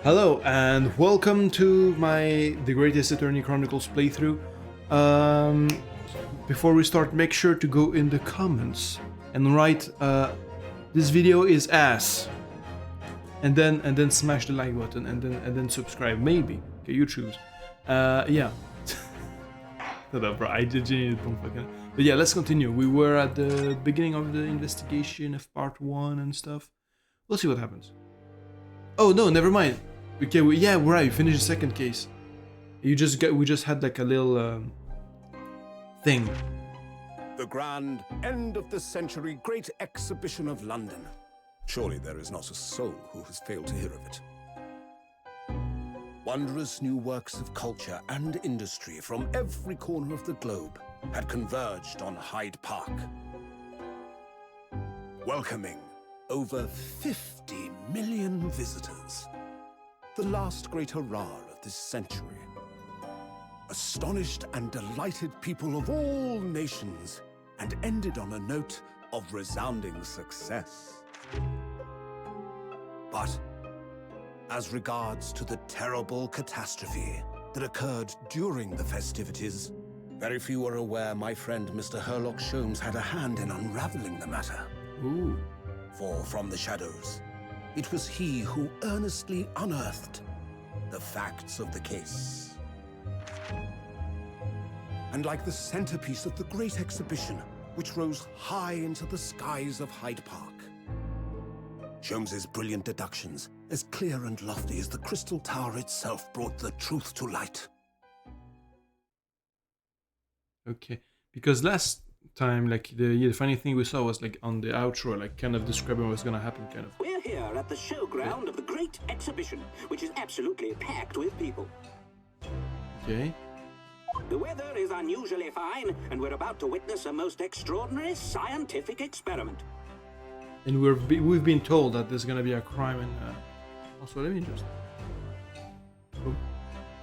Hello and welcome to my The Greatest Attorney Chronicles playthrough. Before we start, make sure to go in the comments and write this video is ass, and then smash the like button and then subscribe. Maybe, okay, you choose. Yeah. No, bro, I genuinely don't fucking. But yeah, let's continue. We were at the beginning of the investigation of part 1 and stuff. We'll see what happens. Oh no, never mind. Okay, yeah, we're right. We finished the second case. We just had like a little thing. The grand end of the century great exhibition of London. Surely there is not a soul who has failed to hear of it. Wondrous new works of culture and industry from every corner of the globe had converged on Hyde Park, welcoming over 50 million visitors. The last great hurrah of this century. Astonished and delighted people of all nations, and ended on a note of resounding success. But as regards to the terrible catastrophe that occurred during the festivities, very few are aware my friend Mr. Herlock Sholmes had a hand in unraveling the matter. Ooh. For from the shadows, it was he who earnestly unearthed the facts of the case. And like the centerpiece of the great exhibition, which rose high into the skies of Hyde Park, Sholmes's brilliant deductions, as clear and lofty as the crystal tower itself, brought the truth to light. Okay, because last time, like the funny thing we saw was like on the outro, like kind of describing what's gonna happen, kind of. We're here at the showground of the Great Exhibition, which is absolutely packed with people. Okay. The weather is unusually fine, and we're about to witness a most extraordinary scientific experiment. And we've been told that there's gonna be a crime and also let me just. Oh.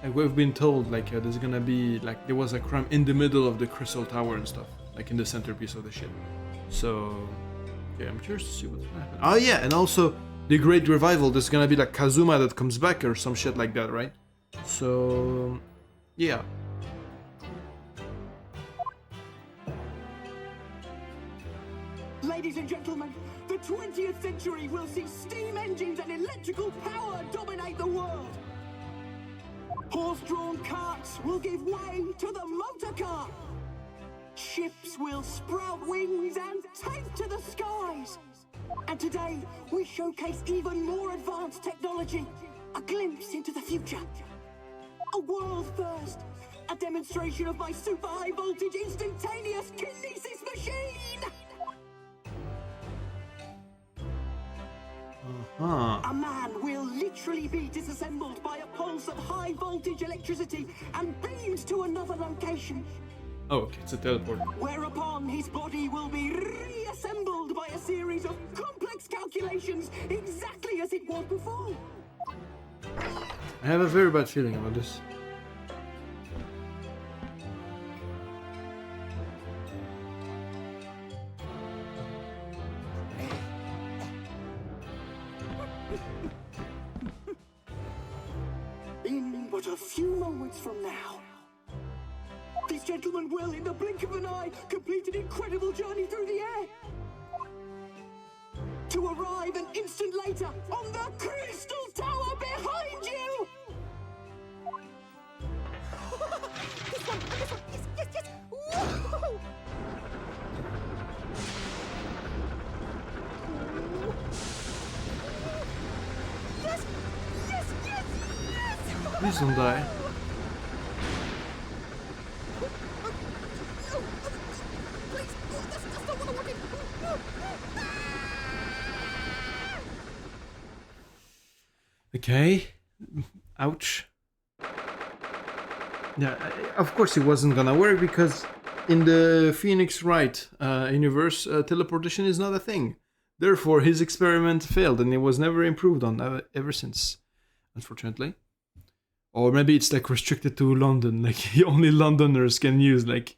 Like we've been told like there's gonna be like there was a crime in the middle of the crystal tower and stuff, like in the centerpiece of the ship. So okay, I'm curious to see what's gonna happen. Oh yeah, and also the Great Revival. There's gonna be like Kazuma that comes back or some shit like that, right? So yeah. Ladies and gentlemen, the 20th century will see steam engines and electrical power dominate the world. Horse-drawn carts will give way to the motor car. Ships will sprout wings and take to the skies. And today, we showcase even more advanced technology. A glimpse into the future. A world first. A demonstration of my super high voltage instantaneous kinesis machine. A man will literally be disassembled by a pulse of high voltage electricity and beamed to another location. Oh, okay, it's a teleport. Whereupon his body will be reassembled by a series of complex calculations exactly as it was before. I have a very bad feeling about this. In but a few moments from now, these gentlemen will, in the blink of an eye, complete an incredible journey through the air. To arrive an instant later on the Crystal Tower behind you! This one! Yes! Woo! Yes! Please don't die. Please! That's not what I wanted! Okay. Ouch. Yeah, of course it wasn't gonna work because in the Phoenix Wright universe, teleportation is not a thing. Therefore, his experiment failed and it was never improved on ever since, unfortunately. Or maybe it's like restricted to London, like only Londoners can use like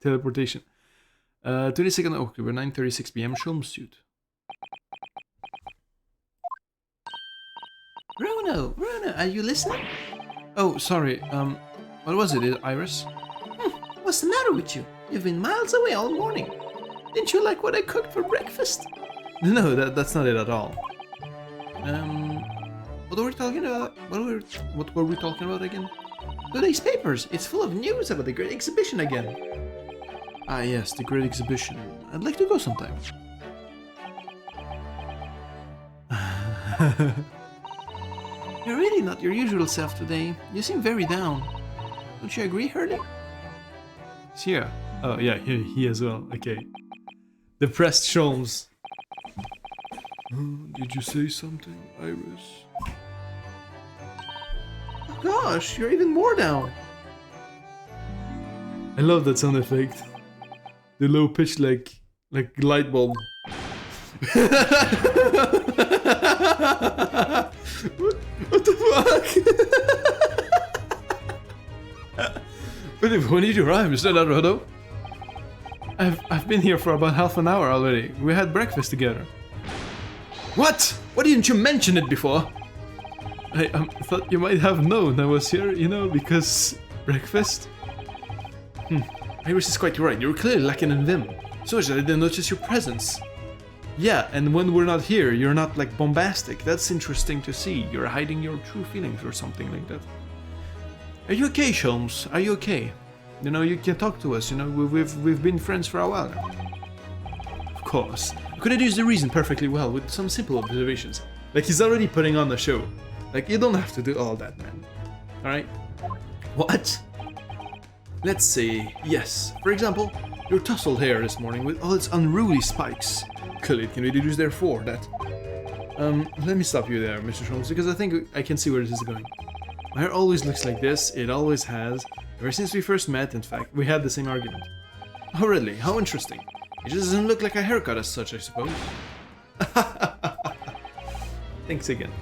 teleportation. 22nd October, 9:36 p.m. Sholmes suit. Bruno, are you listening? Oh, sorry, what was it, Iris? What's the matter with you? You've been miles away all morning. Didn't you like what I cooked for breakfast? No, that's not it at all. What were we talking about? What were we talking about again? Today's papers. It's full of news about the great exhibition again. Ah, yes, the great exhibition. I'd like to go sometime. You're really not your usual self today. You seem very down. Don't you agree, Hurley? Here. Oh, yeah, he as well. Okay. Depressed Sholmes. Did you say something, Iris? Oh gosh, you're even more down. I love that sound effect. The low pitch like light bulb. What the fuck? But when did you arrive? Is that Rodo? I've been here for about half an hour already. We had breakfast together. What? Why didn't you mention it before? I thought you might have known I was here, you know, because breakfast? Iris is quite right. You're clearly lacking in vim. So I didn't notice your presence. Yeah, and when we're not here, you're not like bombastic. That's interesting to see. You're hiding your true feelings or something like that. Are you okay, Sholmes? Are you okay? You know, you can talk to us. You know, we've been friends for a while now. Of course. I could deduce the reason perfectly well with some simple observations. Like he's already putting on the show. Like you don't have to do all that, man. All right? What? Let's see. Yes. For example, your tousled hair this morning with all its unruly spikes. Clearly, it can be deduced therefore that. Let me stop you there, Mr. Sholmes, because I think I can see where this is going. My hair always looks like this. It always has. Ever since we first met, in fact, we had the same argument. Oh, really? How interesting. It just doesn't look like a haircut as such, I suppose. Thanks again.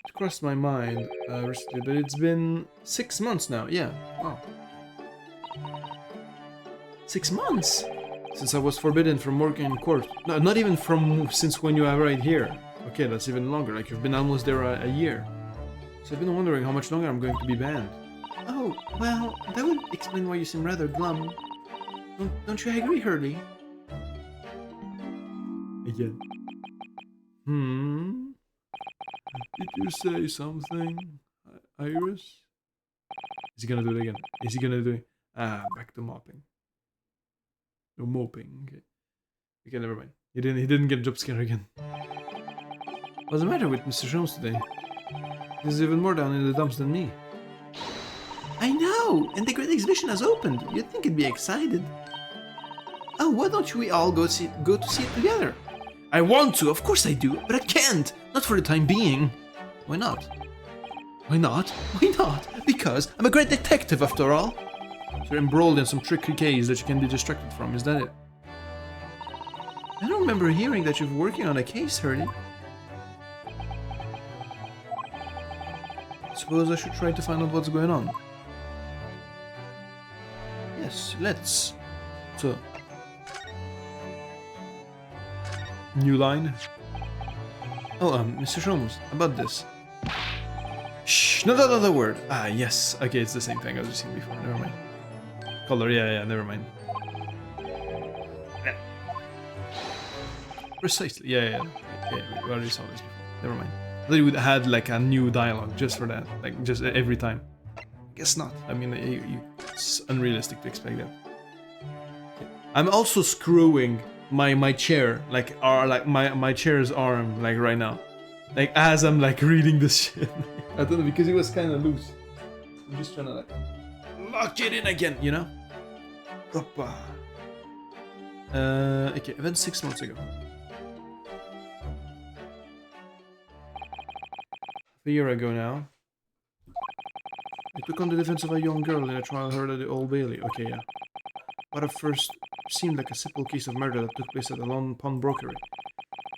It crossed my mind recently, but it's been 6 months now. Yeah. Wow. 6 months? Since I was forbidden from working in court. No, not even from since when you arrived here. Okay, that's even longer. Like you've been almost there a year. So I've been wondering how much longer I'm going to be banned. Oh, well, that would explain why you seem rather glum. Don't you agree, Hurley? Again. Did you say something, Iris? Is he gonna do it again? Is he gonna do it? Ah, back to mopping. No moping. Okay. Okay, never mind. He didn't get jump scare again. What's the matter with Mr. Sholmes today? He's even more down in the dumps than me. I know, and the great exhibition has opened. You'd think he'd be excited. Oh, why don't we all go to see it together? I want to, of course I do, but I can't. Not for the time being. Why not? Why not? Why not? Because I'm a great detective after all. So you're embroiled in some tricky case that you can be distracted from, is that it? I don't remember hearing that you're working on a case, Hurley. Suppose I should try to find out what's going on. Yes, let's. So. New line. Oh, Mr. Sholmes, about this. Shh, not another word. Ah, yes. Okay, it's the same thing as we've seen before. Never mind. Color, yeah, never mind. Precisely, yeah. Okay, we already saw this before. Never mind. I thought you would have had like a new dialogue just for that, like just every time. Guess not. I mean, it's unrealistic to expect that. Okay. I'm also screwing my chair, like my chair's arm, like right now, like as I'm like reading this shit. I don't know, because it was kind of loose. I'm just trying to like lock it in again, you know. Hoppa. Okay, event 6 months ago. A year ago now. I took on the defense of a young girl in a trial held at the Old Bailey. Okay, yeah. What at first seemed like a simple case of murder that took place at a London pawnbrokery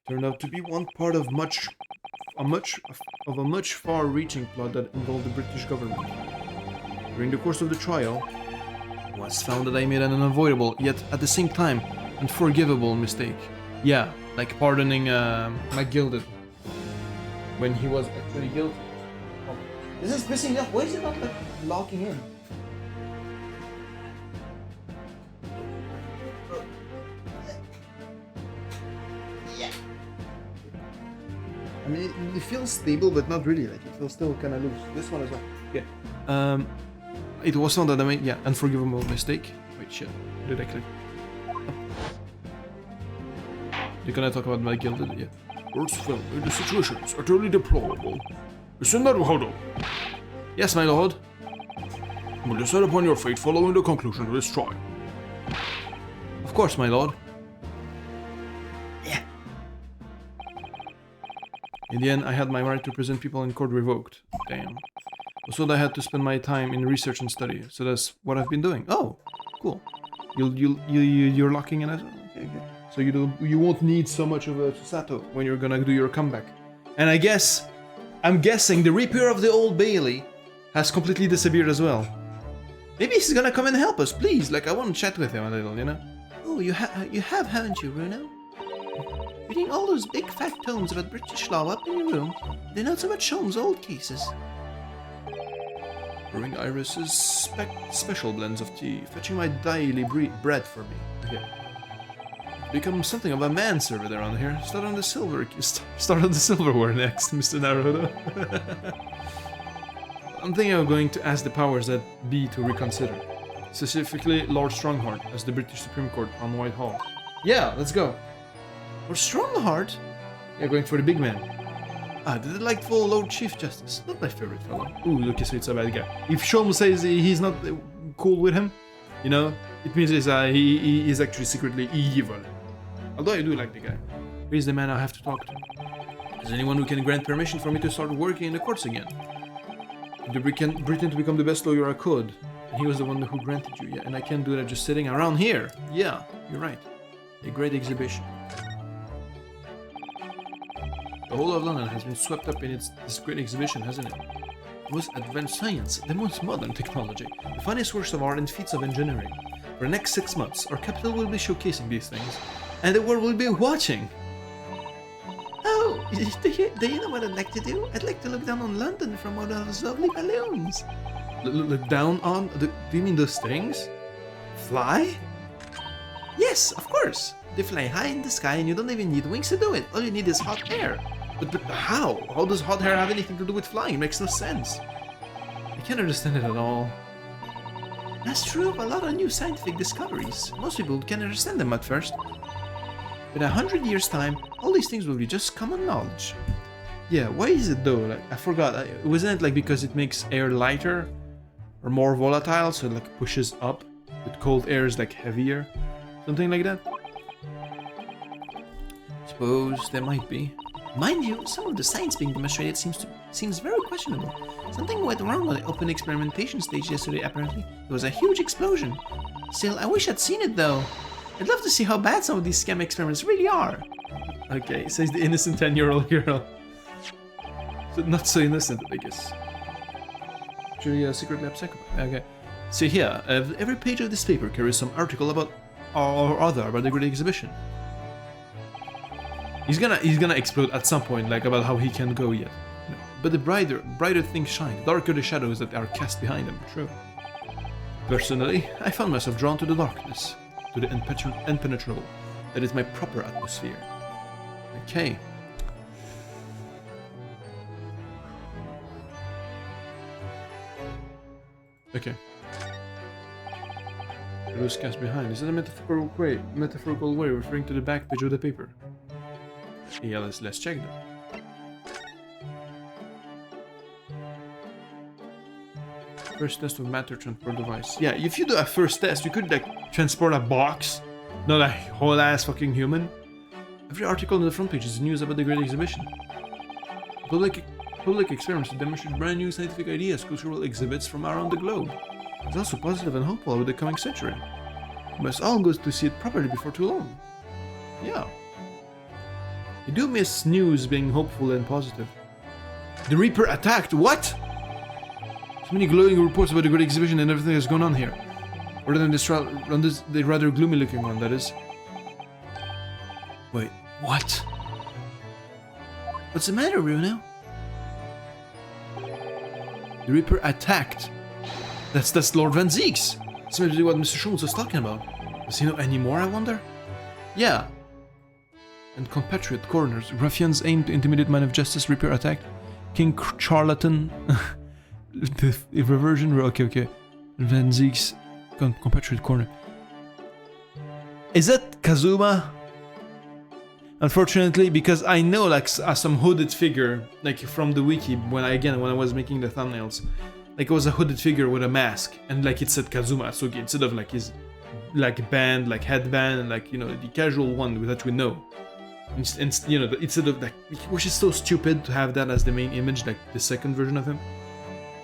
turned out to be one part of a much far-reaching plot that involved the British government. During the course of the trial, it was found that I made an unavoidable, yet at the same time unforgivable mistake. Yeah, like pardoning McGilded when he was actually guilty. Oh, this is pissing me off. Why is it not like locking in? Yeah. I mean, it feels stable, but not really. Like it feels still kind of loose. This one as well. Okay. It was not that I made. Yeah, unforgivable mistake. Wait, shit. Did I click? You're gonna talk about my gilded? Yeah. Earth's family, the situation is utterly deplorable. Isn't that Hodo? Yes, my lord. Will decide upon your fate following the conclusion of this trial. Of course, my lord. Yeah. In the end, I had my right to present people in court revoked. Damn. So I had to spend my time in research and study. So that's what I've been doing. Oh, cool. You're locking in as well. Okay. So you won't need so much of a Susato when you're gonna do your comeback. And I'm guessing the Reaper of the Old Bailey has completely disappeared as well. Maybe he's gonna come and help us, please. Like I want to chat with him a little, you know. Oh, you have, haven't you, Bruno? Reading all those big fat tomes about British law up in your room, they're not so much Holmes' old cases. Brewing Iris's special blends of tea, fetching my daily bread for me. Okay. Become something of a manservant around here. Start on the silverware next, Mr. Naruto. I'm thinking of going to ask the powers that be to reconsider. Specifically, Lord Strongheart as the British Supreme Court on Whitehall. Yeah, let's go. Or Strongheart? Yeah, going for the big man. Ah, the delightful Lord Chief Justice. Not my favorite fellow. Ooh, look, so it's a bad guy. If Sholm says he's not cool with him, you know, it means he is actually secretly evil. Although I do like the guy. He's the man I have to talk to. Is anyone who can grant permission for me to start working in the courts again? To Britain to become the best lawyer I could. And he was the one who granted you, yeah. And I can't do that just sitting around here. Yeah, you're right. A great exhibition. The whole of London has been swept up in this great exhibition, hasn't it? The most advanced science, the most modern technology, the finest works of art and feats of engineering. For the next 6 months, our capital will be showcasing these things, and the world will be watching. Oh, do you know what I'd like to do? I'd like to look down on London from one of those lovely balloons. Look down on? Do you mean those things? Fly? Yes, of course. They fly high in the sky and you don't even need wings to do it. All you need is hot air. But how? How does hot air have anything to do with flying? It makes no sense. I can't understand it at all. That's true of a lot of new scientific discoveries. Most people can't understand them at first. In 100 years' time, all these things will be just common knowledge. Yeah, why is it though? Like I forgot. Wasn't it like because it makes air lighter or more volatile, so it like pushes up, but cold air is like heavier, something like that? Suppose there might be. Mind you, some of the science being demonstrated seems very questionable. Something went wrong on the open experimentation stage yesterday, apparently. There was a huge explosion. Still, I wish I'd seen it though. I'd love to see how bad some of these scam experiments really are. Okay, says the innocent 10-year-old girl. So not so innocent, I guess. Actually, a secret lab psychopath. Okay. So here, every page of this paper carries some article about or other about the great exhibition. He's gonna explode at some point, like about how he can't go yet. No. But the brighter things shine, the darker the shadows that are cast behind them. True. Personally, I found myself drawn to the darkness, to the impenetrable. That is my proper atmosphere. Okay. Okay. Shadows cast behind. Is that a metaphorical way referring to the back page of the paper? Yeah, let's check that. First test of matter transport device. Yeah, if you do a first test, you could like transport a box, not a whole ass fucking human. Every article on the front page is news about the great exhibition. Public experiments to demonstrate brand new scientific ideas, cultural exhibits from around the globe. It's also positive and hopeful about the coming century. We must all go to see it properly before too long. Yeah. I do miss news being hopeful and positive. The Reaper attacked? What? So many glowing reports about the great exhibition and everything that's going on here. Rather than the rather gloomy looking one, that is. Wait, What? What's the matter, Bruno? The Reaper attacked. That's Lord Van Zieks. That's maybe what Mr. Schultz was talking about. Does he know any more, I wonder? Yeah. And compatriot corners. Ruffians aim to intimidate man of justice. Reaper attacked. King Charlatan. The reversion. Okay. Van Zieks. Compatriot corner. Is that Kazuma? Unfortunately, because I know like some hooded figure, like from the wiki when I was making the thumbnails, like it was a hooded figure with a mask, and like it said Kazuma Asugi instead of like his like band, like headband, and like, you know, the casual one that we know. And you know, instead of like, which is so stupid to have that as the main image, like the second version of him.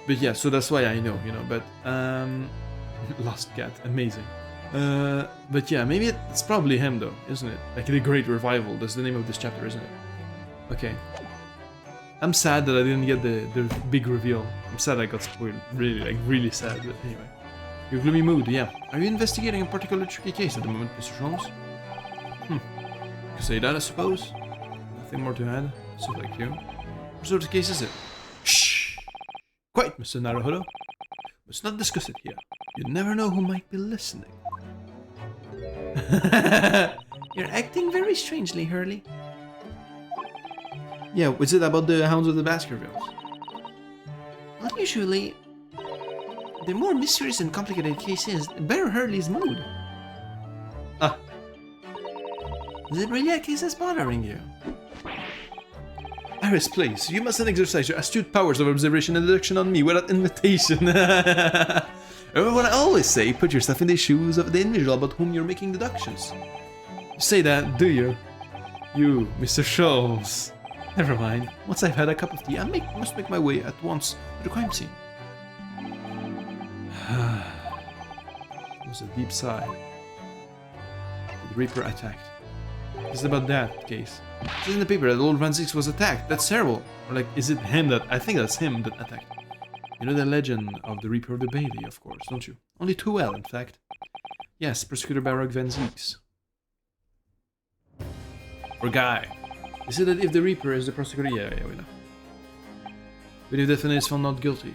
But yeah, so that's why I know, you know. But Lost Cat, amazing. But yeah, maybe it's probably him though, isn't it? Like the Great Revival, that's the name of this chapter, isn't it? Okay. I'm sad that I didn't get the big reveal. I'm sad I got spoiled. Really sad, but anyway. Your gloomy mood, yeah. Are you investigating a particular tricky case at the moment, Mr. Holmes? You say that, I suppose? Nothing more to add? So like you. What sort of case is it? Shh! Quiet, Mr. Naruhodo. Let's not discuss it here. You never know who might be listening. You're acting very strangely, Hurley. Yeah, is it about the Hounds of the Baskervilles? Well, usually, the more mysterious and complicated case is, the better Hurley's mood. Ah. Is it really a case that's bothering you? Iris, please, you mustn't exercise your astute powers of observation and deduction on me without invitation. Remember what I always say, put yourself in the shoes of the individual about whom you're making deductions. You say that, do you? You, Mr. Scholes. Never mind. Once I've had a cup of tea, I must make my way at once to the crime scene. It was a deep sigh. The Reaper attacked. It's about that case. It says in the paper that old Van Zieks was attacked. That's terrible. Or like, is it him that... I think that's him that attacked. You know the legend of the Reaper of the Bailey, of course, don't you? Only too well, in fact. Yes, Prosecutor Baroque Van Zieks. Or Guy. They said that if the Reaper is the prosecutor... Yeah, we know. But if the defendant is found not guilty,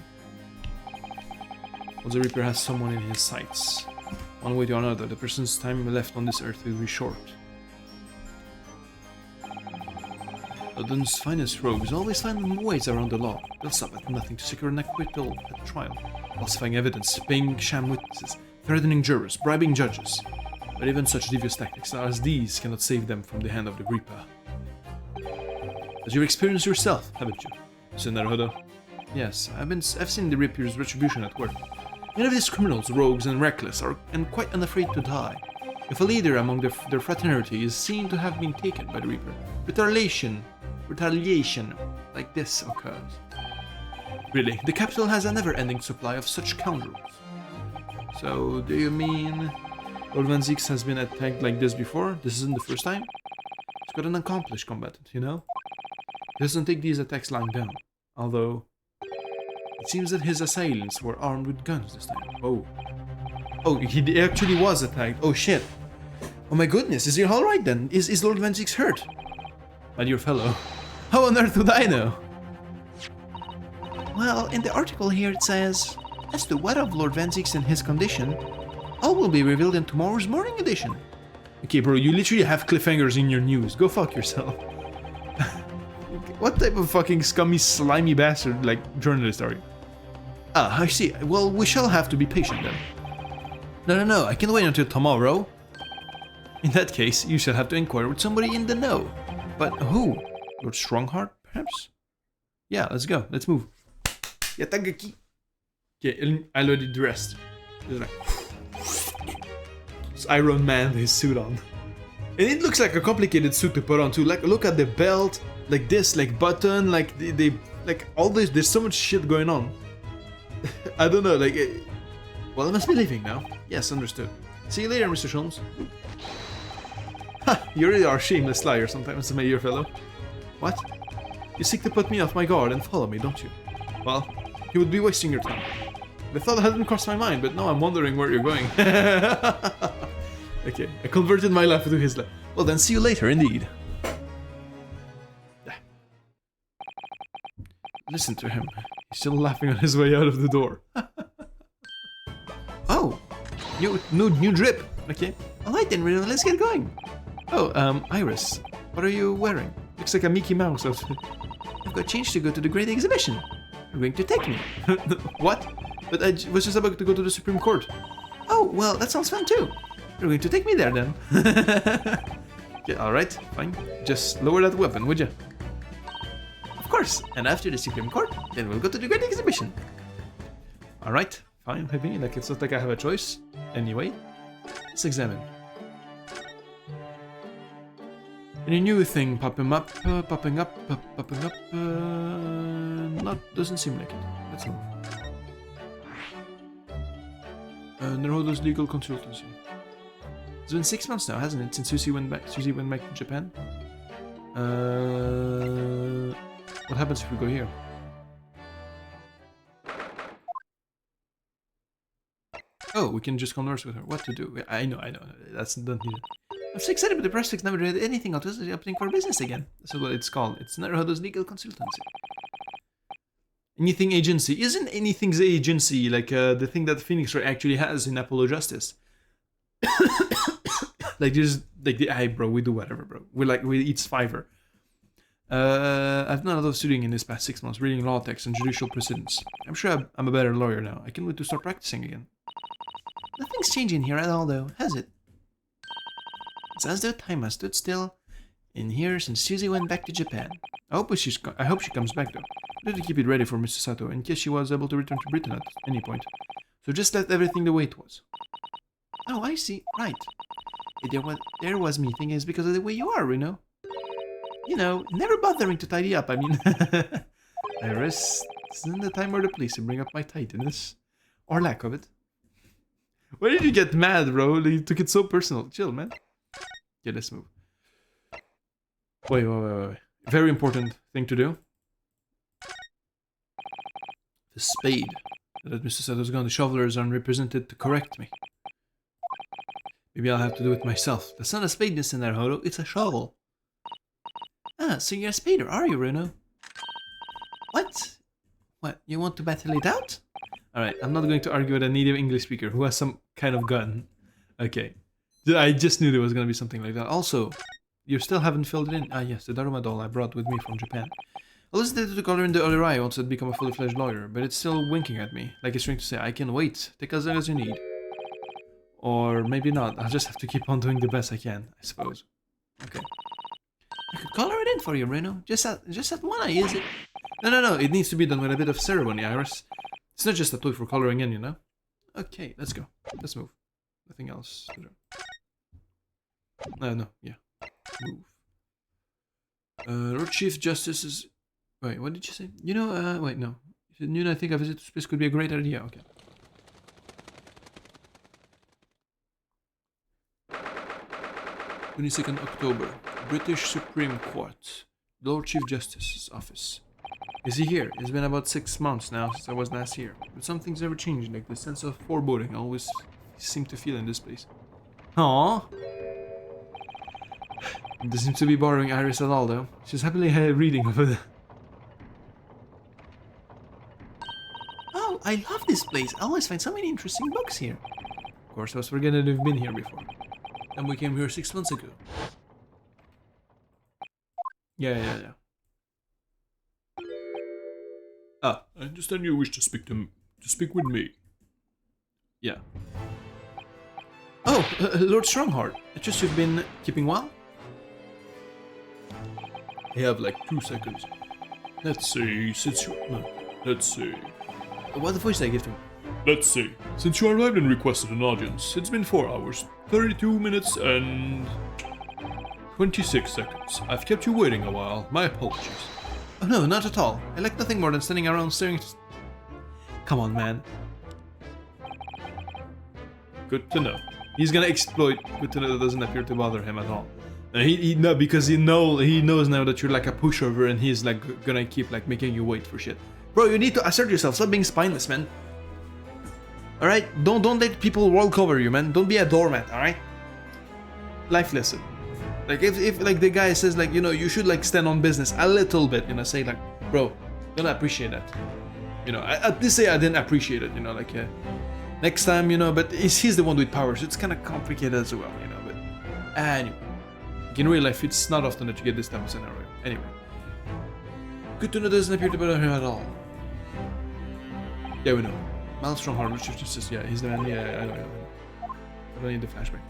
well, the Reaper has someone in his sights. One way or another, the person's time left on this earth will be short. London's finest rogues always find ways around the law. They'll stop at nothing to secure an acquittal at trial, falsifying evidence, paying sham witnesses, threatening jurors, bribing judges. But even such devious tactics as these cannot save them from the hand of the Reaper. As you've experienced yourself, haven't you, Mr. Naruhodo? Yes, I've seen the Reaper's retribution at work. Many of these criminals, rogues, and reckless are quite unafraid to die. If a leader among their fraternity is seen to have been taken by the Reaper, retaliation like this occurs. Really, the capital has a never-ending supply of such scoundrels. So, do you mean Lord Van Zieks has been attacked like this before? This isn't the first time? He's got an accomplished combatant, you know? He doesn't take these attacks lying down. Although, it seems that his assailants were armed with guns this time. Oh, he actually was attacked. Oh shit. Oh my goodness, is he alright then? Is Lord Van Zieks hurt? My dear fellow, how on earth would I know? Well, in the article here it says, as to what of Lord Van Zieks and his condition, all will be revealed in tomorrow's morning edition. Okay, bro, you literally have cliffhangers in your news. Go fuck yourself. What type of fucking scummy, slimy bastard, like, journalist are you? Ah, I see. Well, we shall have to be patient then. No, I can wait until tomorrow. In that case, you shall have to inquire with somebody in the know. But who? Lord Strongheart, perhaps? Yeah, let's go. Let's move. Yatagaki. Okay, I already dressed. Like, it's Iron Man, his suit on. And it looks like a complicated suit to put on too. Like, look at the belt, like this, like button, like they like all this. There's so much shit going on. I don't know, like. Well, I must be leaving now. Yes, understood. See you later, Mr. Sholmes. Ha! You really are a shameless liar sometimes, my dear fellow. What? You seek to put me off my guard and follow me, don't you? Well, you would be wasting your time. The thought hadn't crossed my mind, but now I'm wondering where you're going. Okay, I converted my laugh to his laugh. Well then, see you later, indeed. Listen to him. He's still laughing on his way out of the door. Oh, new drip. Okay. Alright then, Reno, let's get going. Oh, Iris, what are you wearing? Looks like a Mickey Mouse outfit. I've got change to go to the Great Exhibition. You're going to take me. What? But I was just about to go to the Supreme Court. Oh, well, that sounds fun too. You're going to take me there then. Yeah, alright, fine. Just lower that weapon, would you? Of course. And after the Supreme Court, then we'll go to the Great Exhibition. Alright, fine with me. Like, it's not like I have a choice. Anyway, let's examine. Any new thing popping up? Not, doesn't seem like it. Let's move. Nerodo's legal consultancy. It's been 6 months now, hasn't it, since Susie went back to Japan? What happens if we go here? Oh, we can just converse with her. What to do? I know. That's don't need it. I'm so excited, but the prospect never read anything else is opening for business again. That's what it's called. It's Nerodo's legal consultancy. Anything agency. Isn't anything's agency like the thing that Phoenix Wright actually has in Apollo Justice? Like there's like bro, we do whatever, bro. We eat Fiverr. I've done a lot of studying in this past 6 months, reading law texts and judicial precedents. I'm sure I'm a better lawyer now. I can't wait to start practicing again. Nothing's changing here at all, though, has it? It's as though time has stood still in here since Susie went back to Japan. I hope she comes back though. I need to keep it ready for Mr. Sato in case she was able to return to Britain at any point. So just let everything the way it was. Oh, I see. Right. There was me thinking it's because of the way you are, Reno. You know, never bothering to tidy up, I mean. Iris, this isn't the time or the place to bring up my tidiness. Or lack of it. Why did you get mad, bro? You took it so personal. Chill, man. Okay, let's move. Wait. Very important thing to do. The spade that Mr. Sato's gone. The shovelers are represented to correct me. Maybe I'll have to do it myself. That's not a spade, Mr. Naruto. It's a shovel. Ah, so you're a spader, are you, Reno? What? What, you want to battle it out? Alright, I'm not going to argue with a native English speaker who has some kind of gun. Okay. I just knew there was going to be something like that. Also, you still haven't filled it in. Ah yes, the Daruma doll I brought with me from Japan. I listened to the color in the other eye once I'd become a fully fledged lawyer, but it's still winking at me, like it's trying to say, I can wait, take as long as you need. Or maybe not, I'll just have to keep on doing the best I can, I suppose. Okay. I could color it in for you, Reno. Just that one eye, is it? No, it needs to be done with a bit of ceremony, Iris. It's not just a toy for coloring in, you know? Okay, let's go. Let's move. Nothing else to do. Yeah. Move. Lord Chief Justice is... Wait, what did you say? You know, wait, no. You know, I think a visit to space could be a great idea. Okay. 22nd October. British Supreme Court. Lord Chief Justice's office. Is he here? It's been about 6 months now since I was last here. But some things never change, like the sense of foreboding I always seem to feel in this place. Aww. It doesn't seem to be bothering Iris at all, though. She's happily reading over there. Oh, I love this place. I always find so many interesting books here. Of course, I was forgetting that we've been here before. And we came here 6 months ago. Yeah. Ah, I understand you wish to speak with me. Yeah. Oh, Lord Strongheart. I trust you've been keeping well? I have like 2 seconds. Let's see, let's see. What voice did I give to him? Let's see. Since you arrived and requested an audience, it's been 4 hours, 32 minutes and 26 seconds. I've kept you waiting a while. My apologies. Oh no, not at all. I like nothing more than standing around staring at... Come on, man. Good to know. He's gonna exploit. Good to know that doesn't appear to bother him at all. No, because he knows now that you're like a pushover, and he's like gonna keep like making you wait for shit. Bro, you need to assert yourself. Stop being spineless, man. All right, don't let people walk over you, man. Don't be a doormat. All right. Life lesson. Like if like the guy says like, you know, you should like stand on business a little bit, you know, say like, bro, gonna appreciate that. You know, at least say I didn't appreciate it. You know, like next time, you know. But he's the one with powers. So it's kind of complicated as well, you know. But anyway, in real life, it's not often that you get this type of scenario. Anyway, good to know doesn't appear to be here at all. Yeah, we know. Maelstrom Harvard just yeah, he's the man. Yeah, I know. I don't need the flashback.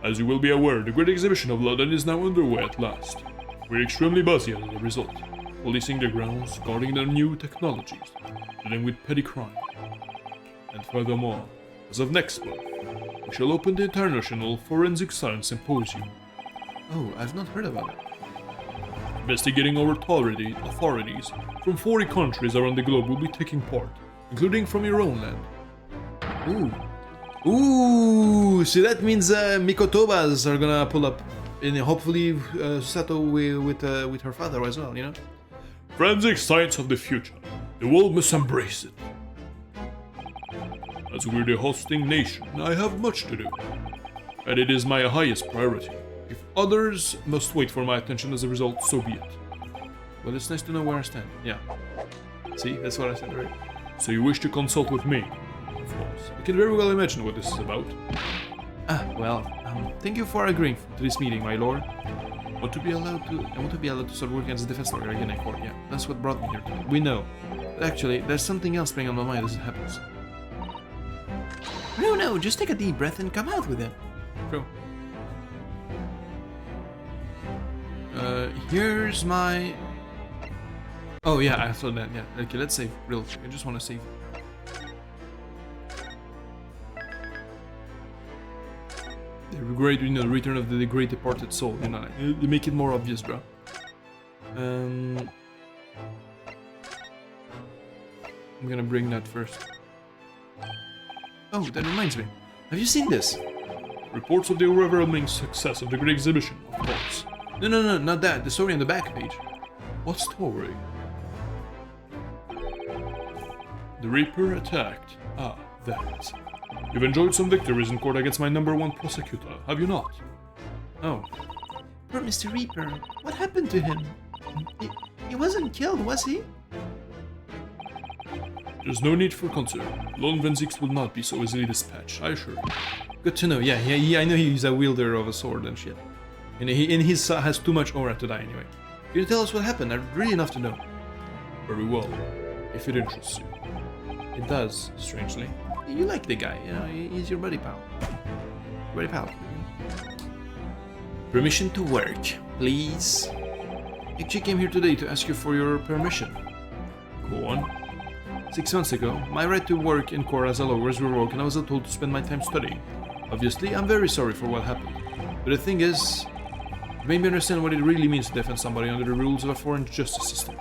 As you will be aware, the great exhibition of London is now underway at last. We're extremely busy as a result, policing the grounds, guarding the new technologies, dealing with petty crime. And furthermore, as of next month, we shall open the International Forensic Science Symposium. Oh, I've not heard about it. Investigating our authorities from 40 countries around the globe will be taking part, including from your own land. Ooh, so that means Mikotobas are gonna pull up, and hopefully Sato with her father as well, you know? Forensic science of the future. The world must embrace it. As we're the hosting nation, I have much to do, and it is my highest priority. If others must wait for my attention as a result, so be it. Well, it's nice to know where I stand. Yeah. See, that's what I said, right? So you wish to consult with me? Of course. I can very well imagine what this is about. Thank you for agreeing to this meeting, my lord. I want to be allowed to start working as a defense lawyer again in court. Yeah, that's what brought me here today. We know. But actually, there's something else playing on my mind as it happens. No, just take a deep breath and come out with it. True. Here's my... Oh yeah, I thought that, yeah. Okay, let's save real quick. I just want to save. The great, you know, return of the great departed soul, you know, like, they make it more obvious, bro. I'm gonna bring that first. Oh, that reminds me. Have you seen this? Reports of the overwhelming success of the great exhibition, of course. No, not that. The story on the back page. What story? The Reaper attacked. Ah, that. You've enjoyed some victories in court against my #1 prosecutor, have you not? Oh. Poor Mr. Reaper. What happened to him? He wasn't killed, was he? There's no need for concern. Lone Zieks will not be so easily dispatched, I assure you. Good to know. Yeah, I know he's a wielder of a sword and shit. And he has too much aura to die anyway. Can you tell us what happened? I'd really enough to know. Very well, if it interests you. It does, strangely. You like the guy, you know, he's your buddy pal. Buddy pal. Permission to work, please. Actually came here today to ask you for your permission. Go on. 6 months ago, my right to work in court as a lawyer was revoked and I was told to spend my time studying. Obviously, I'm very sorry for what happened. But the thing is, you made me understand what it really means to defend somebody under the rules of a foreign justice system.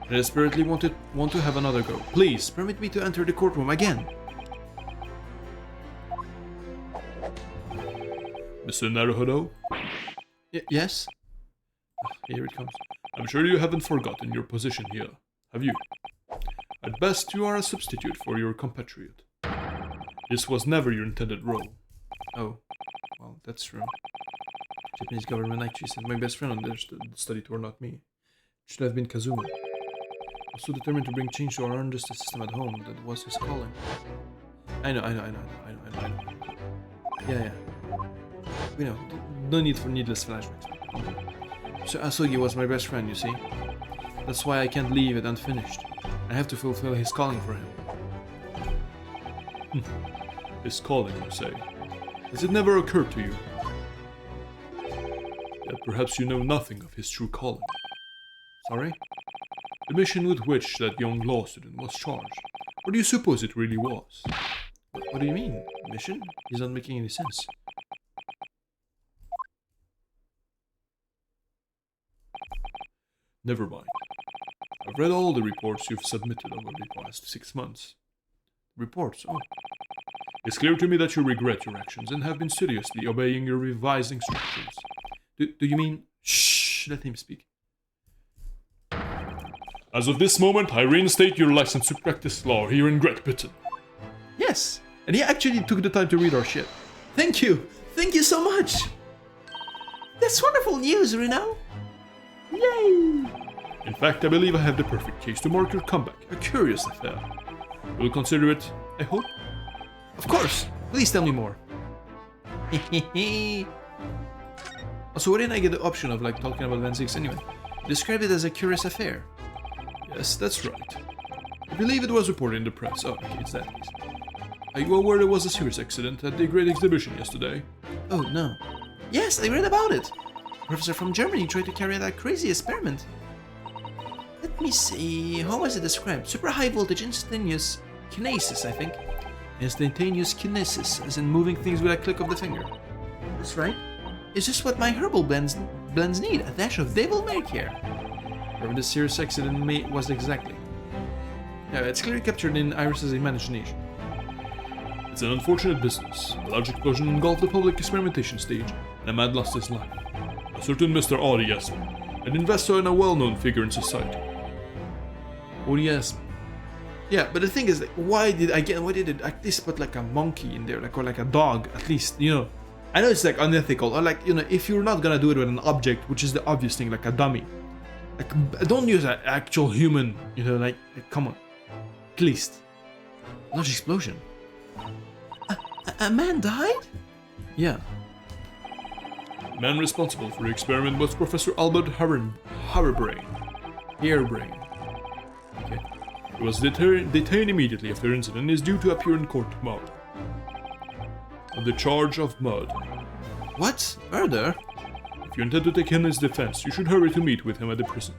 I desperately want to have another go. Please, permit me to enter the courtroom again. Mr. Naruhodo? Yes? Oh, here it comes. I'm sure you haven't forgotten your position here, have you? At best, you are a substitute for your compatriot. This was never your intended role. Oh, well, that's true. Japanese government actually sent my best friend on the study tour, not me. It should have been Kazuma. I was so determined to bring change to our own justice system at home that was his calling. I know. Yeah. We know, no need for needless flashbacks. So Asugi was my best friend, you see. That's why I can't leave it unfinished. I have to fulfill his calling for him. His calling, you say? Has it never occurred to you that perhaps you know nothing of his true calling? Sorry? The mission with which that young law student was charged. What do you suppose it really was? What do you mean? Mission? He's not making any sense. Never mind. I've read all the reports you've submitted over the past 6 months. Reports? Oh. It's clear to me that you regret your actions and have been studiously obeying your revised instructions. Do you mean... Shh, let him speak. As of this moment, I reinstate your license to practice law here in Great Britain. Yes, and he actually took the time to read our shit. Thank you! Thank you so much! That's wonderful news, Reno! Yay! In fact, I believe I have the perfect case to mark your comeback. A curious affair. You'll consider it, I hope? Of course. Please tell me more. Also, where did I get the option of like talking about Van Zieks anyway? Describe it as a curious affair. Yes, that's right. I believe it was reported in the press. Oh, okay, it's that case. Are you aware there was a serious accident at the Great Exhibition yesterday? Oh, no. Yes, I read about it. A professor from Germany tried to carry out a crazy experiment. Let me see, how was it described? Super high voltage instantaneous kinesis, I think. Instantaneous kinesis, as in moving things with a click of the finger. That's right. It's just what my herbal blends need, a dash of devil may care. Whatever the serious accident was exactly. Yeah, it's clearly captured in Iris's imagination. It's an unfortunate business. A large explosion engulfed the public experimentation stage, and a man lost his life. A certain Mr. Audi Yasmin, an investor and a well-known figure in society. Oh yes. Yeah, but the thing is, like, why did it at least put like a monkey in there, like, or like a dog, at least, you know? I know it's like unethical, or like, you know, if you're not gonna do it with an object, which is the obvious thing, like a dummy, like, don't use an actual human, you know, like come on, at least. Large explosion. A man died? Yeah. The man responsible for the experiment was Professor Albert Harebrain. Okay. He was detained immediately after the incident and is due to appear in court tomorrow. On the charge of murder. What? Murder? If you intend to take in his defense, you should hurry to meet with him at the prison.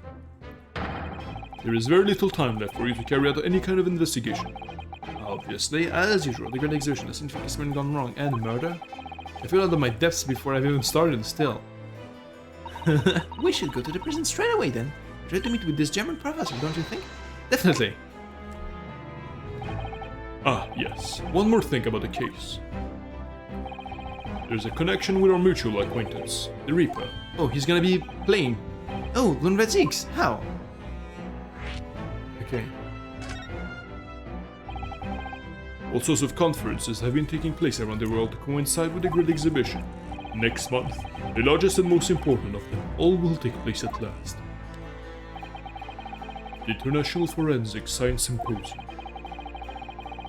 There is very little time left for you to carry out any kind of investigation. Obviously, as usual, the Great Exhibition has been gone wrong, and murder? I feel out of my depths before I've even started still. We should go to the prison straight away then. Try to meet with this German professor, don't you think? Definitely. Ah, yes. One more thing about the case. There's a connection with our mutual acquaintance, the Reaper. Oh, he's gonna be playing. Oh, Van Zieks, how? Okay. All sorts of conferences have been taking place around the world to coincide with the Great Exhibition. Next month, the largest and most important of them all will take place at last. The International Forensic Science Symposium.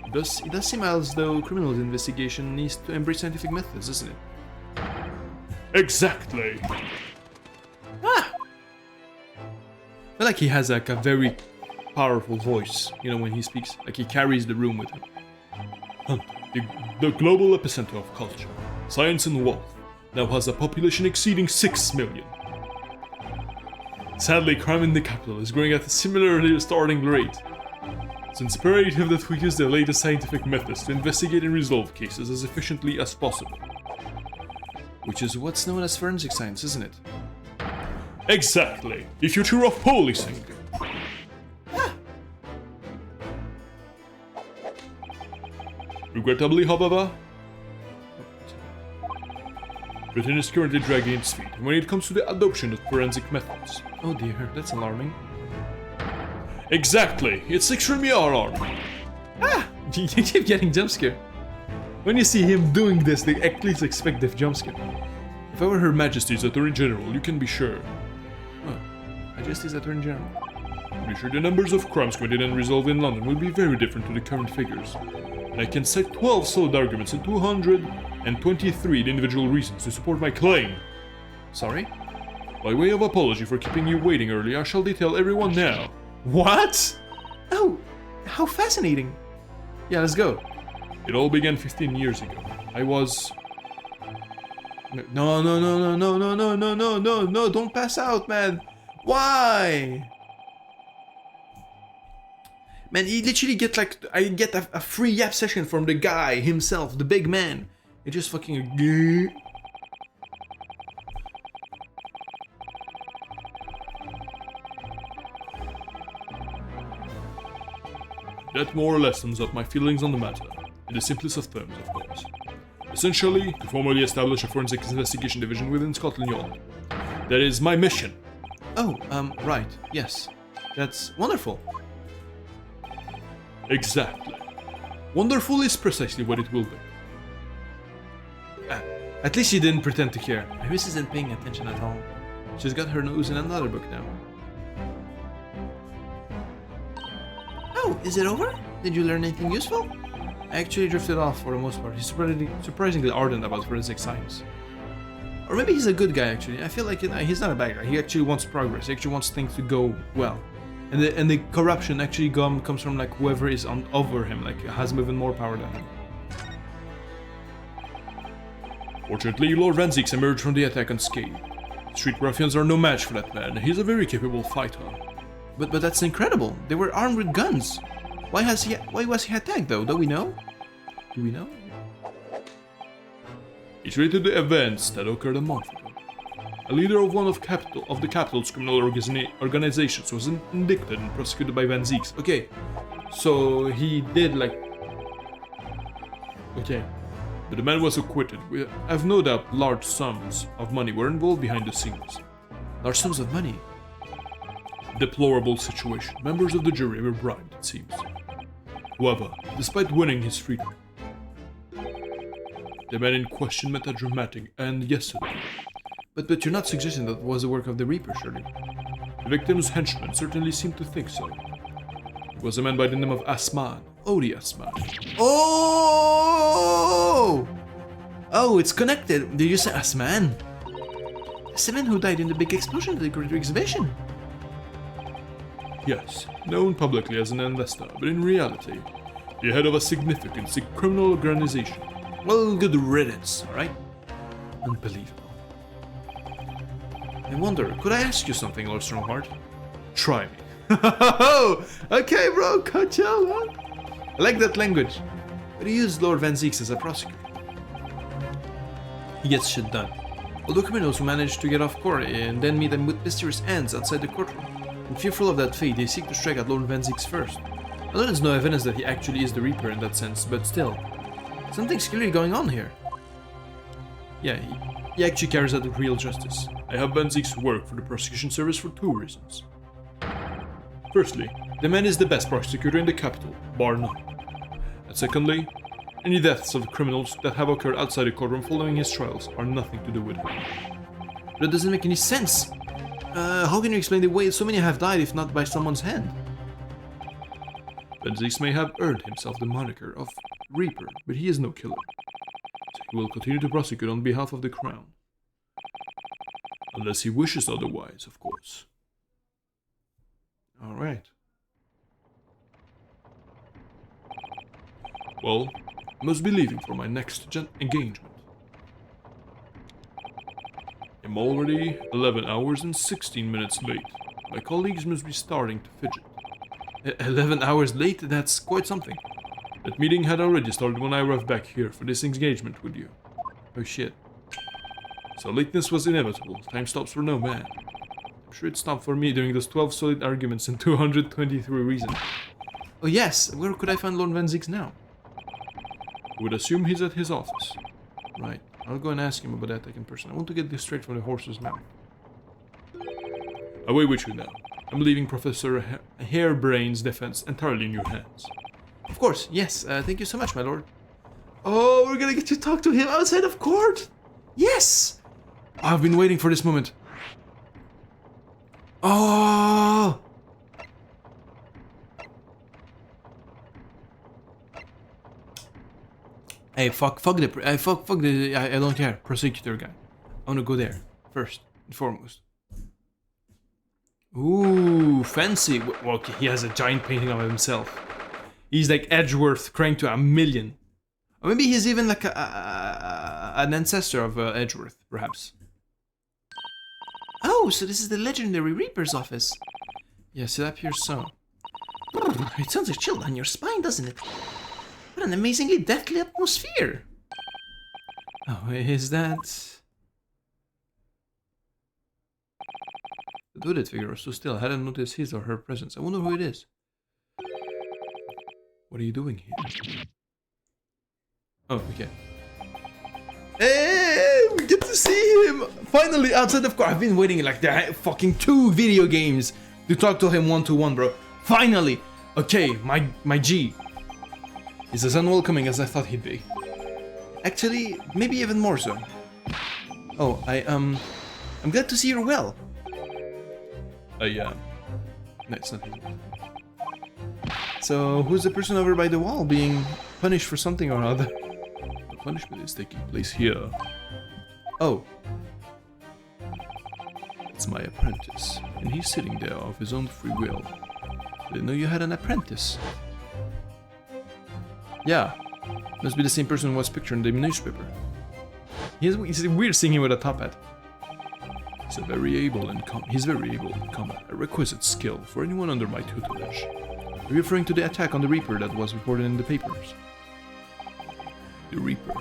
It does seem as though criminal investigation needs to embrace scientific methods, doesn't it? Exactly! Ah! I feel like he has like a very powerful voice, you know, when he speaks. Like he carries the room with him. The global epicenter of culture, science and wealth now has a population exceeding 6 million. Sadly, crime in the capital is growing at a similarly startling rate. It's imperative that we use the latest scientific methods to investigate and resolve cases as efficiently as possible. Which is what's known as forensic science, isn't it? Exactly! The future of policing! Regrettably, however, Britain is currently dragging its feet when it comes to the adoption of forensic methods. Oh dear, that's alarming. Exactly! It's extremely alarming! Ah! You keep getting jump scared. When you see him doing this, they at least expect the jump scare. If I were Her Majesty's Attorney General, you can be sure. Oh, Majesty's Attorney General. I'm sure the numbers of crimes committed and resolved in London will be very different to the current figures. And I can cite 12 solid arguments and 223 individual reasons to support my claim. Sorry? By way of apology for keeping you waiting earlier, I shall detail everyone now. What? Oh, how fascinating. Yeah, let's go. It all began 15 years ago. I was... No, don't pass out, man. Why? Man, you literally get like, I get a free yap session from the guy himself, the big man. It just fucking... That more or less sums up my feelings on the matter, in the simplest of terms, of course. Essentially, to formally establish a forensic investigation division within Scotland Yard. That is my mission. Oh, right, yes. That's wonderful. Exactly. Wonderful is precisely what it will be. At least she didn't pretend to care. Iris isn't paying attention at all. She's got her nose in another book now. So, is it over? Did you learn anything useful? I actually drifted off for the most part. He's surprisingly ardent about forensic science. Or maybe he's a good guy, actually. I feel like he's not a bad guy. He actually wants progress. He actually wants things to go well. And the corruption actually comes from like whoever is over him, like has even more power than him. Fortunately, Lord Van Zieks emerged from the attack unscathed. Street ruffians are no match for that man. He's a very capable fighter. But that's incredible. They were armed with guns. Why was he attacked though? Do we know? Do we know? He related the events that occurred a month ago. A leader of one of the capital's criminal organizations was indicted and prosecuted by Van Zieks. Okay, so he did like... Okay, but the man was acquitted. I've no doubt large sums of money were involved behind the scenes. Large sums of money? Deplorable situation. Members of the jury were bribed, it seems. However, despite winning his freedom, the man in question met a dramatic end yesterday. But you're not suggesting that was the work of the Reaper, surely? The victim's henchmen certainly seemed to think so. It was a man by the name of Asman. Oh, the Asman. Oh! Oh, it's connected. Did you say Asman? It's the man who died in the big explosion at the Great Exhibition. Yes, known publicly as an investor, but in reality, the head of a significant criminal organization. Well, good riddance, alright? Unbelievable. I wonder, could I ask you something, Lord Strongheart? Try me. Okay, bro, catch out, man. I like that language. But he used Lord Van Zieks as a prosecutor. He gets shit done. All the criminals who manage to get off court and then meet them with mysterious ends outside the courtroom. And fearful of that fate, they seek to strike at Lord Van Zieks first. I know there's no evidence that he actually is the Reaper in that sense, but still. Something's clearly going on here. Yeah, he actually carries out the real justice. I have Van Zieks work for the prosecution service for two reasons. Firstly, the man is the best prosecutor in the capital, bar none. And secondly, any deaths of criminals that have occurred outside the courtroom following his trials are nothing to do with him. But it doesn't make any sense. How can you explain the way so many have died if not by someone's hand? Van Zieks may have earned himself the moniker of Reaper, but he is no killer. So he will continue to prosecute on behalf of the crown. Unless he wishes otherwise, of course. Alright. Well, I must be leaving for my next engagement. I'm already 11 hours and 16 minutes late. My colleagues must be starting to fidget. 11 hours late? That's quite something. That meeting had already started when I arrived back here for this engagement with you. Oh shit. So lateness was inevitable. Time stops for no man. I'm sure it stopped for me during those 12 solid arguments and 223 reasons. Oh yes, where could I find Lord Van Zieks now? I would assume he's at his office. Right, I'll go and ask him about that in person. I want to get this straight from the horse's mouth. Away with you now. I'm leaving Professor Hairbrain's defense entirely in your hands. Of course, yes. Thank you so much, my lord. Oh, we're gonna get to talk to him outside of court! Yes! I've been waiting for this moment. Oh! Hey, fuck the, I don't care, prosecutor guy. I wanna go there, first and foremost. Ooh, fancy. Well, okay, he has a giant painting of himself. He's like Edgeworth cranked to 1,000,000. Or maybe he's even like an ancestor of Edgeworth, perhaps. Oh, so this is the legendary Reaper's office. Yes, it appears so. It sounds like chill down your spine, doesn't it? What an amazingly deathly atmosphere. Oh, is that... The hooded figure was so still, I hadn't noticed his or her presence. I wonder who it is. What are you doing here? Oh, okay. Hey, we get to see him! Finally, outside of court. I've been waiting like that fucking 2 video games to talk to him one-to-one, bro. Finally! Okay, my G. He's as unwelcoming as I thought he'd be. Actually, maybe even more so. Oh, I'm glad to see you're well. No, it's not his. So, who's the person over by the wall being punished for something or other? The punishment is taking place here. Oh. It's my apprentice, and he's sitting there of his own free will. Didn't know you had an apprentice. Yeah. Must be the same person who was pictured in the newspaper. It's weird seeing him with a top hat. He's very able in combat, a requisite skill for anyone under my tutelage. Are you referring to the attack on the Reaper that was reported in the papers? The Reaper.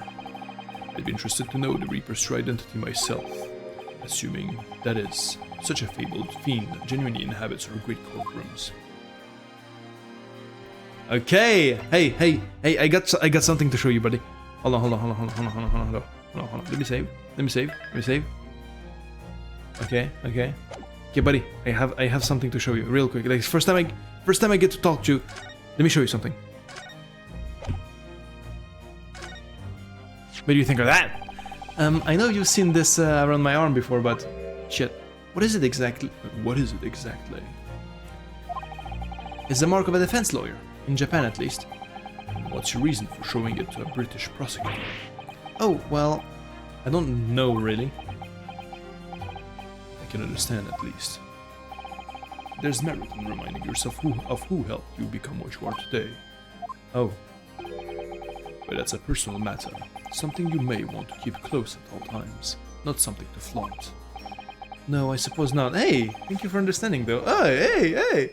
I'd be interested to know the Reaper's true identity myself, assuming, that is, such a fabled fiend genuinely inhabits our great courtrooms. Okay, hey, I got something to show you, buddy. Hold on. Let me save. Okay, buddy, I have something to show you real quick. Like first time I get to talk to you, let me show you something. What do you think of that? I know you've seen this around my arm before, but shit, what is it exactly? It's the mark of a defense lawyer, in Japan at least. What's your reason for showing it to a British prosecutor? Oh, well, I don't know really. I can understand at least. There's merit in reminding yourself of who helped you become what you are today. Oh. But that's a personal matter, something you may want to keep close at all times, not something to flaunt. No, I suppose not. Hey, thank you for understanding though. Oh, hey.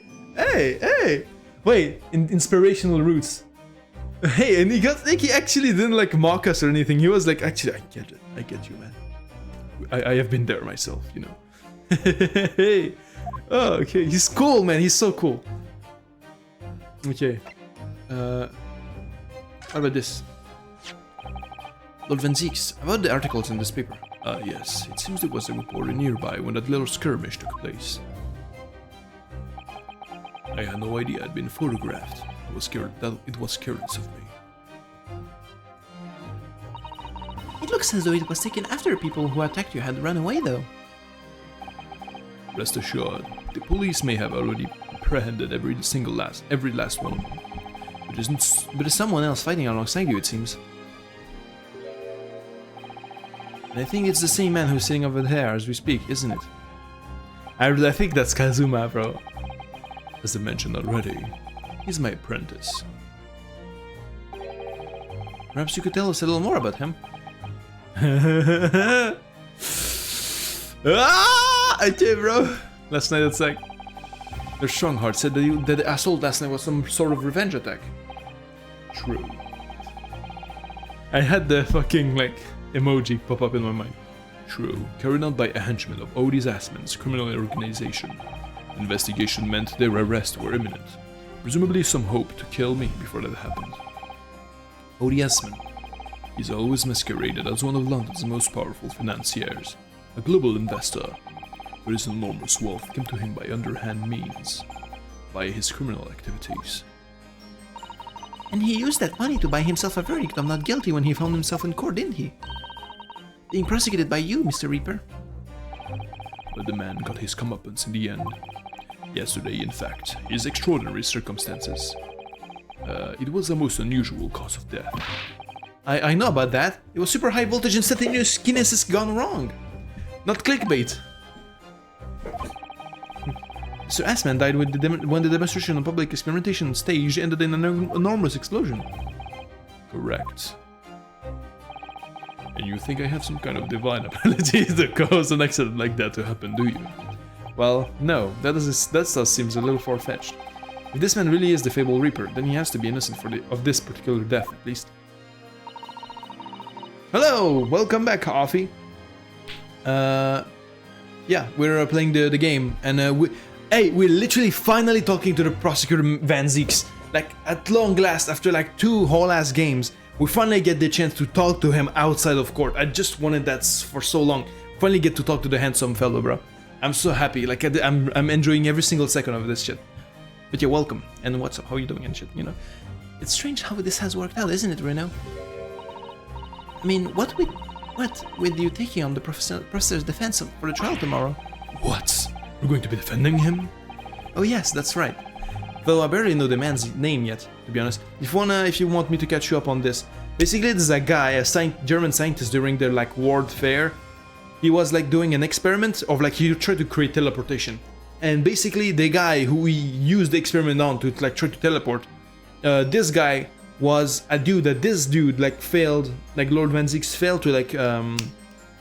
Wait, inspirational roots. Hey, and he actually didn't like mock us or anything. He was like, actually, I get it. I get you, man. I have been there myself, you know. Hey. Oh, okay. He's cool, man. He's so cool. Okay. What about this? Lord Van Zieks, about the articles in this paper. Yes. It seems there was a reporter nearby when that little skirmish took place. I had no idea I'd been photographed. I was scared that it was careless of me. It looks as though it was taken after people who attacked you had run away, though. Rest assured, the police may have already apprehended every last one of them. But there's someone else fighting alongside you, it seems. And I think it's the same man who's sitting over there as we speak, isn't it? I think that's Kazuma, bro. As I mentioned already, he's my apprentice. Perhaps you could tell us a little more about him. Okay, bro. Last night at Psych, their Strongheart said that the assault last night was some sort of revenge attack. True. I had the fucking, like, emoji pop up in my mind. True. Carried out by a henchman of Odie's Assman's criminal organization. Investigation meant their arrest were imminent. Presumably some hope to kill me before that happened. Odie Assman. He's always masqueraded as one of London's most powerful financiers, a global investor, but his enormous wealth came to him by underhand means, via his criminal activities. And he used that money to buy himself a verdict of not guilty when he found himself in court, didn't he? Being prosecuted by you, Mr. Reaper. But the man got his comeuppance in the end. Yesterday, in fact, his extraordinary circumstances. It was the most unusual cause of death. I know about that. It was super high voltage instantaneous kinesis gone wrong. Not clickbait. Sir Assman died when the demonstration on public experimentation stage ended in an enormous explosion. Correct. And you think I have some kind of divine ability to cause an accident like that to happen, do you? Well, no, that stuff seems a little far-fetched. If this man really is the fabled Reaper, then he has to be innocent of this particular death, at least. Hello! Welcome back, Coffee! Yeah, we're playing the game, and we're literally finally talking to the prosecutor Van Zieks. Like, at long last, after like 2 whole-ass games, we finally get the chance to talk to him outside of court. I just wanted that for so long. Finally get to talk to the handsome fellow, bro. I'm so happy. Like, I'm enjoying every single second of this shit. But yeah, welcome. And what's up? How are you doing and shit, you know? It's strange how this has worked out, isn't it, Reno? I mean, what with you taking on the professor's defense for the trial tomorrow? What? We're going to be defending him? Oh yes, that's right. Though I barely know the man's name yet, to be honest. If you want me to catch you up on this, basically there's a guy, German scientist during their like World Fair. He was like doing an experiment of like he tried to create teleportation, and basically the guy who he used the experiment on to like try to teleport, this guy was a dude that this dude like failed, like Lord Van Zieks failed to like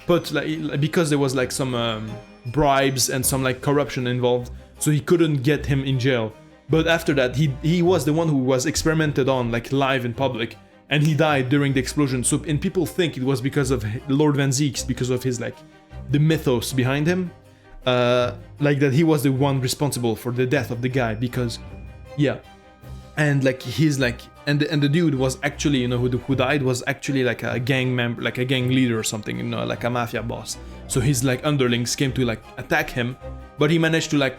put like because there was like some bribes and some like corruption involved, so he couldn't get him in jail. But after that, he was the one who was experimented on like live in public, and he died during the explosion. So and people think it was because of Lord Van Zieks, because of his like the mythos behind him, like that he was the one responsible for the death of the guy because, yeah, and like he's like and the dude was actually, you know, who died was actually like a gang member, like a gang leader or something, you know, like a mafia boss. So his like underlings came to like attack him, but he managed to like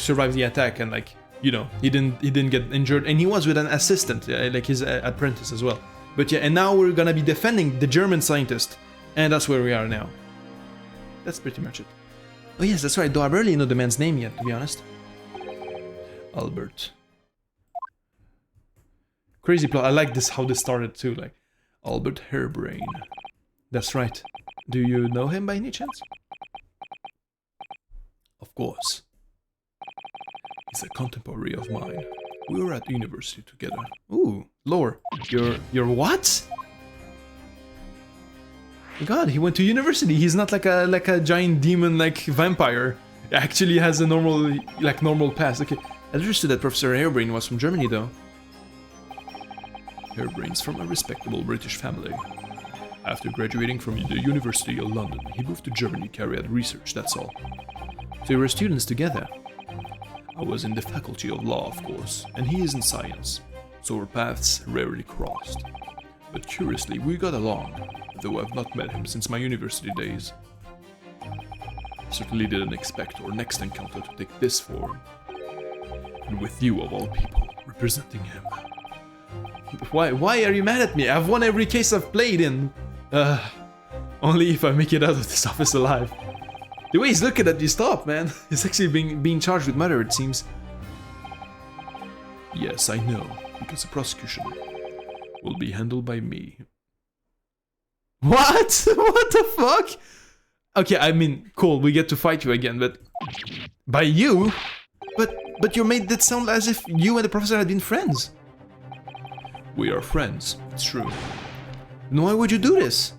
survive the attack and like, you know, he didn't get injured, and he was with an assistant, like his apprentice as well. But yeah, and now we're gonna be defending the German scientist, and that's where we are now. That's pretty much it. Oh yes, that's right, though I barely know the man's name yet, to be honest. Albert. Crazy plot. I like this, how this started too, like Albert Hairbrain. That's right. Do you know him by any chance? Of course. He's a contemporary of mine. We were at university together. Ooh, lore. You're what? God, he went to university. He's not like a giant demon like vampire. He actually has a normal past. Okay, I understood that Professor Hairbrain was from Germany though. Hairbrain's from a respectable British family. After graduating from the University of London, he moved to Germany to carry out research, that's all. So you were students together? I was in the faculty of law, of course, and he is in science, so our paths rarely crossed. But curiously, we got along, though I've not met him since my university days. I certainly didn't expect our next encounter to take this form. And with you, of all people, representing him. Why are you mad at me? I've won every case I've played in. Only if I make it out of this office alive. The way he's looking at me, stop, man. He's actually being charged with murder, it seems. Yes, I know, because the prosecution will be handled by me. What? What the fuck? Okay, I mean, cool, we get to fight you again, but... By you? But you made that sound as if you and the professor had been friends. We are friends, it's true. Then why would you do this?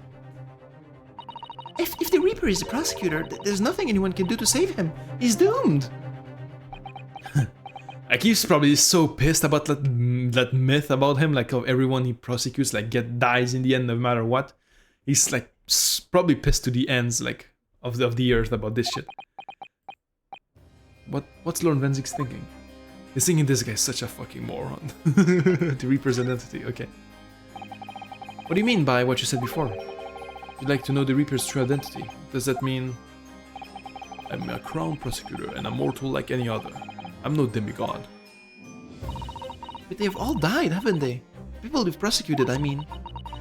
If the Reaper is the prosecutor, there's nothing anyone can do to save him. He's doomed. Like, he's probably so pissed about that myth about him, like of everyone he prosecutes like dies in the end no matter what. He's like probably pissed to the ends like of the earth about this shit. What's Lord Van Zieks thinking? He's thinking this guy's such a fucking moron. The Reaper's identity, okay. What do you mean by what you said before? You'd like to know the Reaper's true identity. Does that mean... I'm a crown prosecutor and a mortal like any other. I'm no demigod. But they've all died, haven't they? People they've prosecuted, I mean.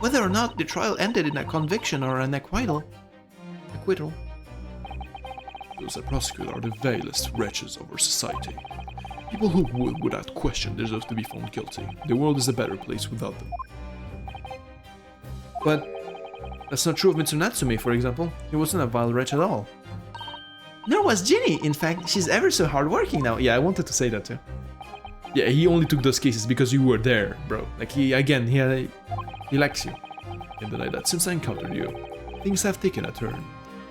Whether or not the trial ended in a conviction or an acquittal. Those that prosecute are the vilest wretches of our society. People who would, without question, deserve to be found guilty. The world is a better place without them. But that's not true of Mr. Natsume, for example. He wasn't a vile wretch at all. Nor was Ginny. In fact, she's ever so hardworking now. Yeah, I wanted to say that too. Yeah, he only took those cases because you were there, bro. Like, he likes you. Can't deny that since I encountered you, things have taken a turn.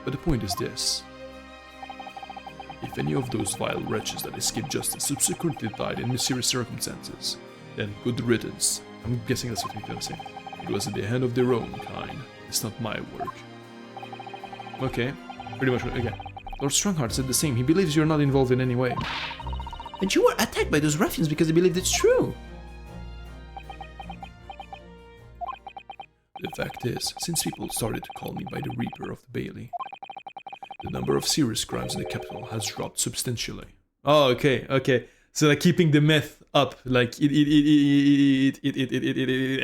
But the point is this. If any of those vile wretches that escaped justice subsequently died in mysterious circumstances, then good riddance. I'm guessing that's what you're gonna say. It was at the hand of their own kind. It's not my work. Okay, pretty much, okay. Lord Strongheart said the same. He believes you're not involved in any way. And you were attacked by those ruffians because they believed it's true. The fact is, since people started to call me by the Reaper of the Bailey, the number of serious crimes in the capital has dropped substantially. Oh, okay. So like keeping the myth up, like it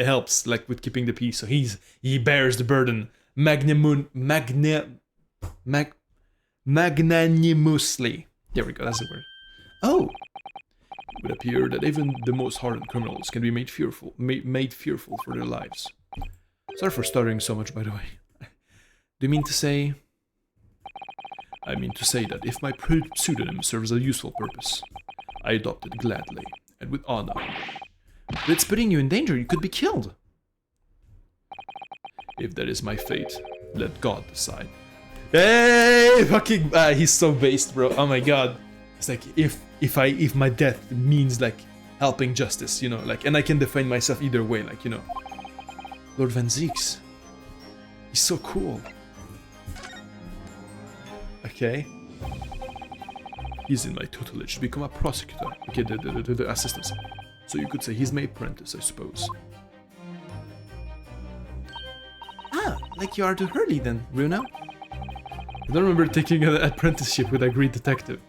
helps, like with keeping the peace. So he bears the burden magnanimously. There we go. That's the word. Oh, It would appear that even the most hardened criminals can be made fearful for their lives. Sorry for stuttering so much, by the way. Do you mean to say... I mean to say that if my pseudonym serves a useful purpose, I adopt it gladly and with honor. But it's putting you in danger, you could be killed. If that is my fate, let God decide. Hey, fucking, he's so based, bro. Oh my god. It's like if my death means like helping justice, you know, like, and I can defend myself either way, like, you know. Lord Van Zieks. He's so cool. Okay. He's in my tutelage to become a prosecutor. Okay, the assistant. So you could say he's my apprentice, I suppose. Ah, like you are to Hurley then, Bruno. I don't remember taking an apprenticeship with a great detective.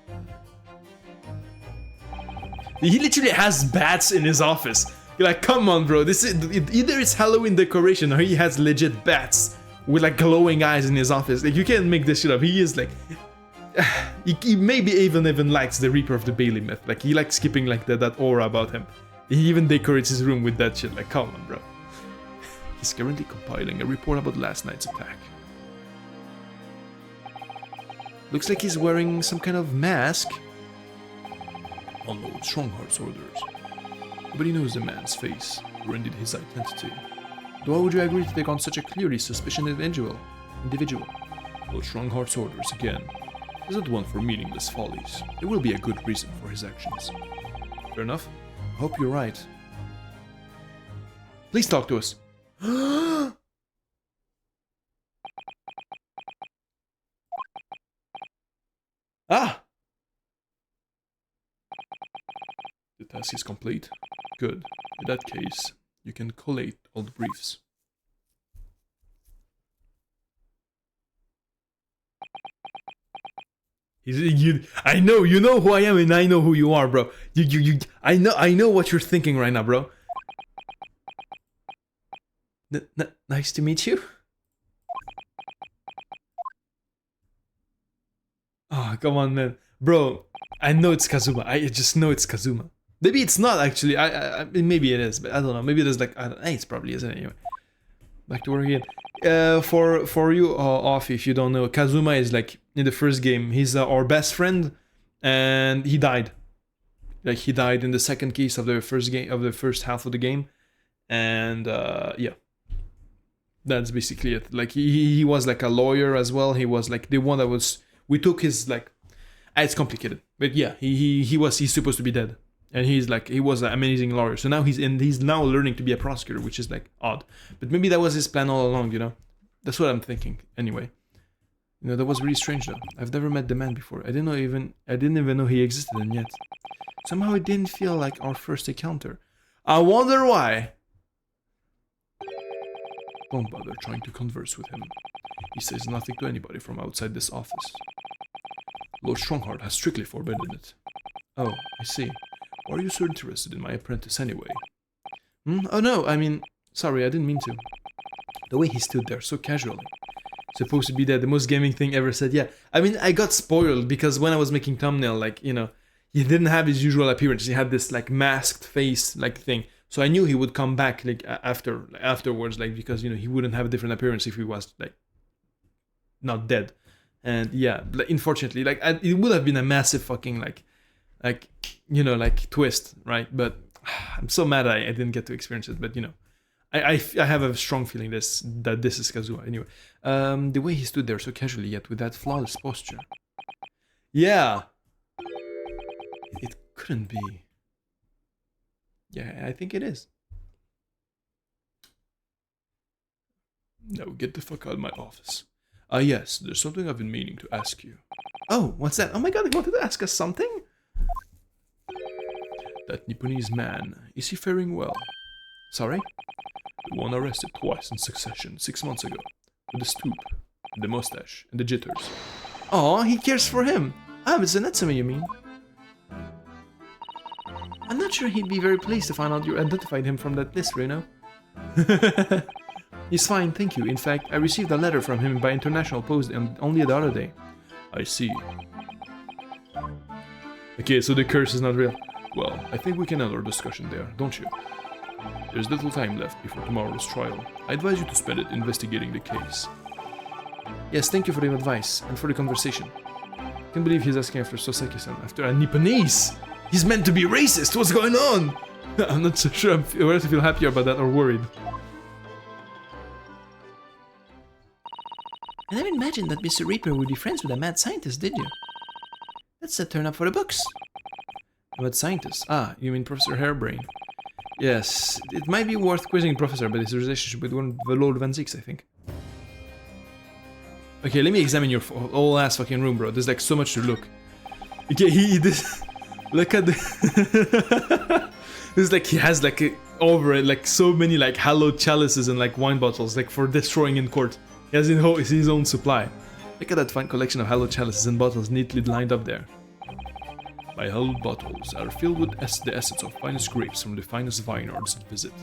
He literally has bats in his office. You're like, come on, bro. This is either it's Halloween decoration or he has legit bats with like glowing eyes in his office. Like, you can't make this shit up. He is like, he maybe even likes the Reaper of the Bailey myth. Like, he likes keeping like that aura about him. He even decorates his room with that shit. Like, come on, bro. He's currently compiling a report about last night's attack. Looks like he's wearing some kind of mask. On Lord Strongheart's orders. Nobody knows the man's face, or indeed his identity. Why would you agree to take on such a clearly suspicious individual? Lord Strongheart's orders, again, is not one for meaningless follies. There will be a good reason for his actions. Fair enough. I hope you're right. Please talk to us. Ah! The task is complete. Good. In that case, you can collate all the briefs. I know, you know who I am and I know who you are, bro. I know what you're thinking right now, bro. Nice to meet you. Oh, come on, man. Bro, I know it's Kazuma. I just know it's Kazuma. Maybe it's not, actually. I mean, maybe it is, but I don't know. Maybe there's like... It's probably isn't anyway. Back to work again. For you, off, if you don't know, Kazuma is like, in the first game, he's our best friend, and he died. Like, he died in the second case of the first game, of the first half of the game. And, yeah. That's basically it. Like, he was like a lawyer as well. He was like the one that was... We took his, like... It's complicated. But yeah, he's supposed to be dead. And he was an amazing lawyer. So now he's now learning to be a prosecutor, which is like odd. But maybe that was his plan all along, you know? That's what I'm thinking, anyway. You know, that was really strange though. I've never met the man before. I didn't even know he existed, and yet somehow it didn't feel like our first encounter. I wonder why. Don't bother trying to converse with him. He says nothing to anybody from outside this office. Lord Strongheart has strictly forbidden it. Oh, I see. Why are you so interested in my apprentice anyway? Oh no, I mean, sorry, I didn't mean to. The way he stood there so casually. Supposed to be the most gaming thing ever said. Yeah, I mean, I got spoiled because when I was making thumbnail, like, you know, he didn't have his usual appearance. He had this like masked face like thing. So I knew he would come back like afterwards, like, because, you know, he wouldn't have a different appearance if he was like not dead. And yeah, unfortunately, like, it would have been a massive fucking like you know, like twist, right? But I'm so mad I didn't get to experience it. But you know, I have a strong feeling that this is Kazuha. Anyway, the way he stood there so casually yet with that flawless posture. Yeah, it couldn't be. Yeah, I think it is. Now get the fuck out of my office. Ah yes, there's something I've been meaning to ask you. Oh, what's that? Oh my god, he wanted to ask us something? That Nipponese man, is he faring well? Sorry? The one arrested twice in succession 6 months ago. With the stoop, the mustache, and the jitters. Oh, he cares for him. Ah, Mr. Netsumi, you mean? I'm not sure he'd be very pleased to find out you identified him from that list, Reno. He's fine, thank you. In fact, I received a letter from him by international post only the other day. I see. Okay, so the curse is not real. Well, I think we can end our discussion there, don't you? There's little time left before tomorrow's trial. I advise you to spend it investigating the case. Yes, thank you for the advice and for the conversation. Can't believe he's asking after Soseki-san, after a Nipponese! He's meant to be racist! What's going on? I'm not so sure whether to feel happier about that or worried. I never imagined that Mr. Reaper would be friends with a mad scientist, did you? That's a turn up for the books. A mad scientist? Ah, you mean Professor Hairbrain? Yes, it might be worth quizzing Professor about his relationship with one of the Lord Van Zieks, I think. Okay, let me examine your whole ass fucking room, bro. There's like so much to look. Okay, look at the... This like he has like over it like so many like hallowed chalices and like wine bottles like for destroying in court. He has his own supply. Look at that fine collection of hallowed chalices and bottles neatly lined up there. My hallowed bottles are filled with the essence of finest grapes from the finest vineyards I visit.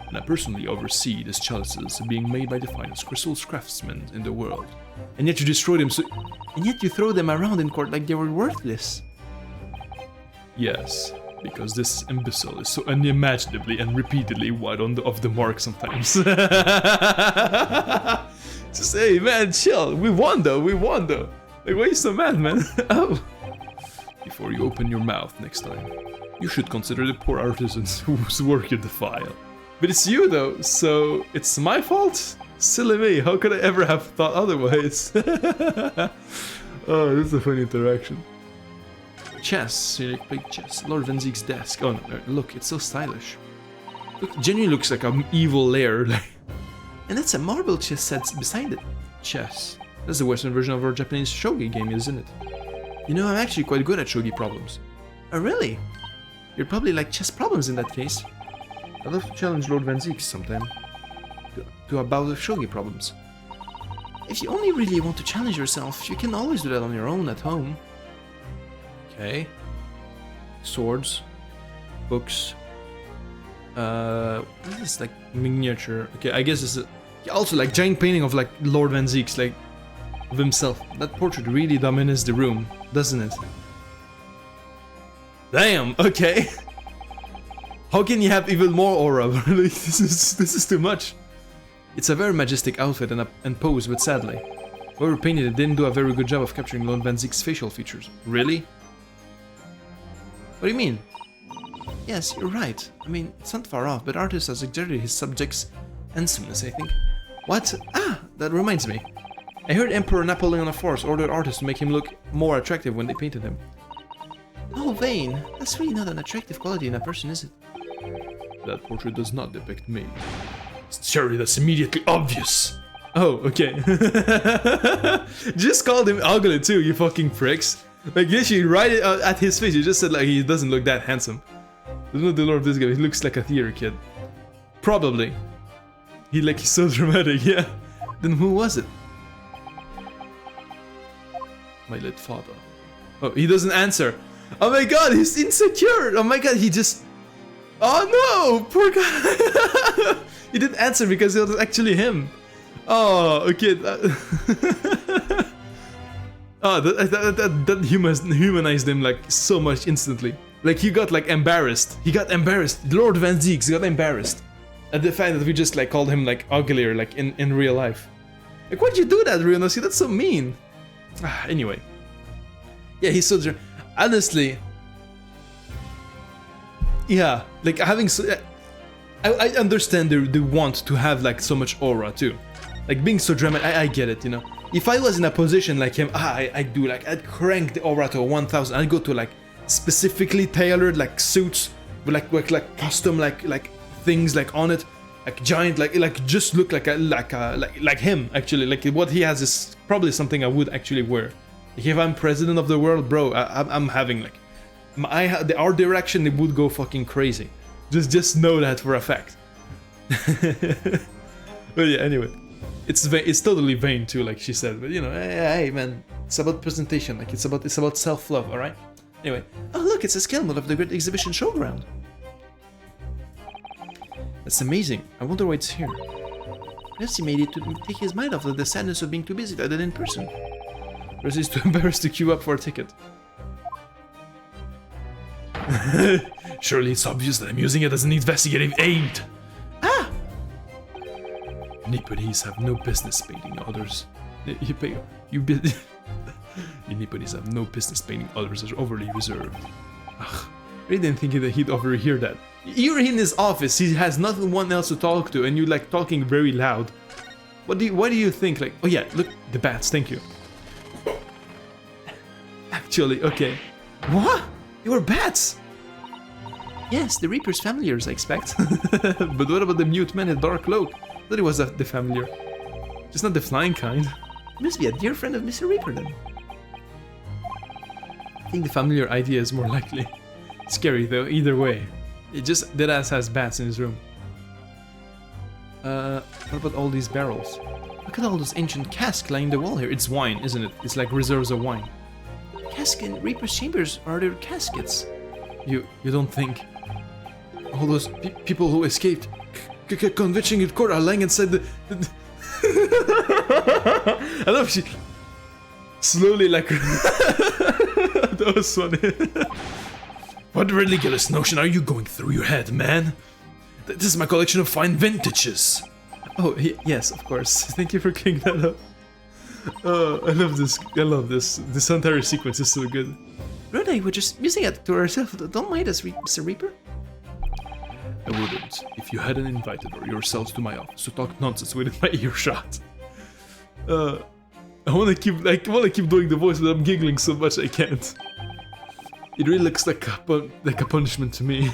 And I personally oversee these chalices being made by the finest crystal craftsmen in the world. And yet you destroy them and yet you throw them around in court like they were worthless. Yes, because this imbecile is so unimaginably and repeatedly wide off the mark sometimes. Just hey man, chill. We won though. Like why are you so mad, man? Oh. Before you open your mouth next time, you should consider the poor artisans whose work you defile. But it's you though, so it's my fault? Silly me, how could I ever have thought otherwise? Oh, this is a funny interaction. Chess, so you like big chess. Lord Van Ziek's desk. Oh no, look, it's so stylish. Look, it genuinely looks like an evil lair. And that's a marble chess set beside it. Chess. That's the Western version of our Japanese shogi game, isn't it? You know, I'm actually quite good at shogi problems. Oh really? You're probably like chess problems in that case. I'd love to challenge Lord Van Zieks sometime. To a bout of shogi problems. If you only really want to challenge yourself, you can always do that on your own at home. Okay. Swords. Books. This is like miniature. Okay, I guess this is also like giant painting of like Lord Van Zieks, like of himself. That portrait really dominates the room, doesn't it? Damn. Okay. How can you have even more aura? This is too much. It's a very majestic outfit and pose, but sadly, whoever painted it didn't do a very good job of capturing Lord Van Ziek's facial features. Really? What do you mean? Yes, you're right. I mean, it's not far off, but artist has exerted his subject's handsomeness, I think. What? Ah, that reminds me. I heard Emperor Napoleon IV ordered artists to make him look more attractive when they painted him. Oh, Vane, that's really not an attractive quality in a person, is it? That portrait does not depict me. Surely that's immediately obvious. Oh, okay. Just called him ugly too, you fucking pricks. Like literally right at his face, you just said like he doesn't look that handsome. There's no lore of this guy, he looks like a theater kid. Probably. He's so dramatic, yeah. Then who was it? My late father. Oh, he doesn't answer. Oh my god, he's insecure. Oh my god, he just... Oh no, poor guy. He didn't answer because it was actually him. Oh, okay. Oh, that humanized him like so much instantly. Like he got like embarrassed. He got embarrassed. Lord Van Zieks got embarrassed at the fact that we just like called him like uglier like in real life. Like why'd you do that, Ryunosuke? That's so mean. Anyway. Yeah, he's so... Honestly... Yeah, like having so... I understand the want to have like so much aura too. Like being so dramatic, I get it, you know. If I was in a position like him, I'd do like, I'd crank the aura to 1000. I'd go to like specifically tailored like suits with like custom like things like on it, like giant like just look like him actually. Like what he has is probably something I would actually wear. Like if I'm president of the world, bro, I'm having like the art direction, it would go fucking crazy. Just know that for a fact. But yeah, anyway, it's totally vain too, like she said. But you know, hey man, it's about presentation. Like it's about self-love. All right. Anyway, oh look, it's a scale model of the Great Exhibition Showground. That's amazing. I wonder why it's here. Perhaps he made it to take his mind off of the sadness of being too busy to attend in person. Perhaps he's too embarrassed to queue up for a ticket. Surely it's obvious that I'm using it as an investigative aid. Ah! Nipponese have no business painting others. Nipponese have no business painting others as overly reserved. Ugh, I didn't think that he'd overhear that. You're in his office, he has nothing one else to talk to, and you're like talking very loud. Why do you think, like, oh yeah, look, the bats, thank you. Actually, okay. What? They were bats? Yes, the Reaper's familiars, I expect. But what about the mute man in dark cloak? I thought it was the familiar. Just not the flying kind. Must be a dear friend of Mr. Reaper then. I think the familiar idea is more likely. Scary though, either way. It just, Deadass has bats in his room. What about all these barrels? Look at all those ancient casks lining the wall here. It's wine, isn't it? It's like reserves of wine. Cask in Reaper's chambers are their caskets. You don't think all those people who escaped conviction in court are lying inside the I love she slowly like that was funny. What ridiculous notion are you going through your head, man? This is my collection of fine vintages. Oh, yes, of course. Thank you for cleaning that up. I love this. I love this. This entire sequence is so good. Really, we're just using it to ourselves. Don't mind us, Mr. Reaper. I wouldn't if you hadn't invited yourselves to my office to talk nonsense within my earshot. I wanna keep doing the voice, but I'm giggling so much I can't. It really looks like a punishment to me.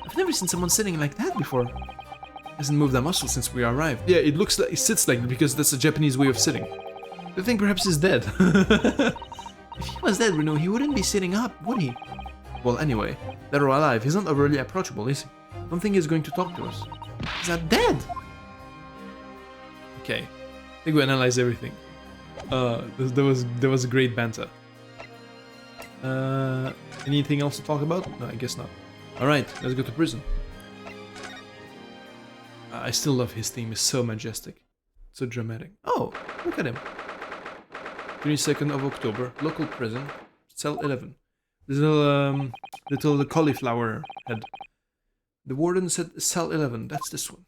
I've never seen someone sitting like that before. Hasn't moved a muscle since we arrived. Yeah, it looks like it sits like that because that's a Japanese way of sitting. I think perhaps he's dead. If he was dead, Reno, he wouldn't be sitting up, would he? Well, anyway, dead or alive, he's not overly approachable, is he? I don't think he's going to talk to us. He's not dead! Okay, I think we analyzed everything. There was a great banter. Anything else to talk about? No, I guess not. Alright, let's go to prison. I still love his theme, it's so majestic. So dramatic. Oh, look at him. 22nd of October, local prison, cell 11. Little cauliflower head. The warden said cell 11, that's this one.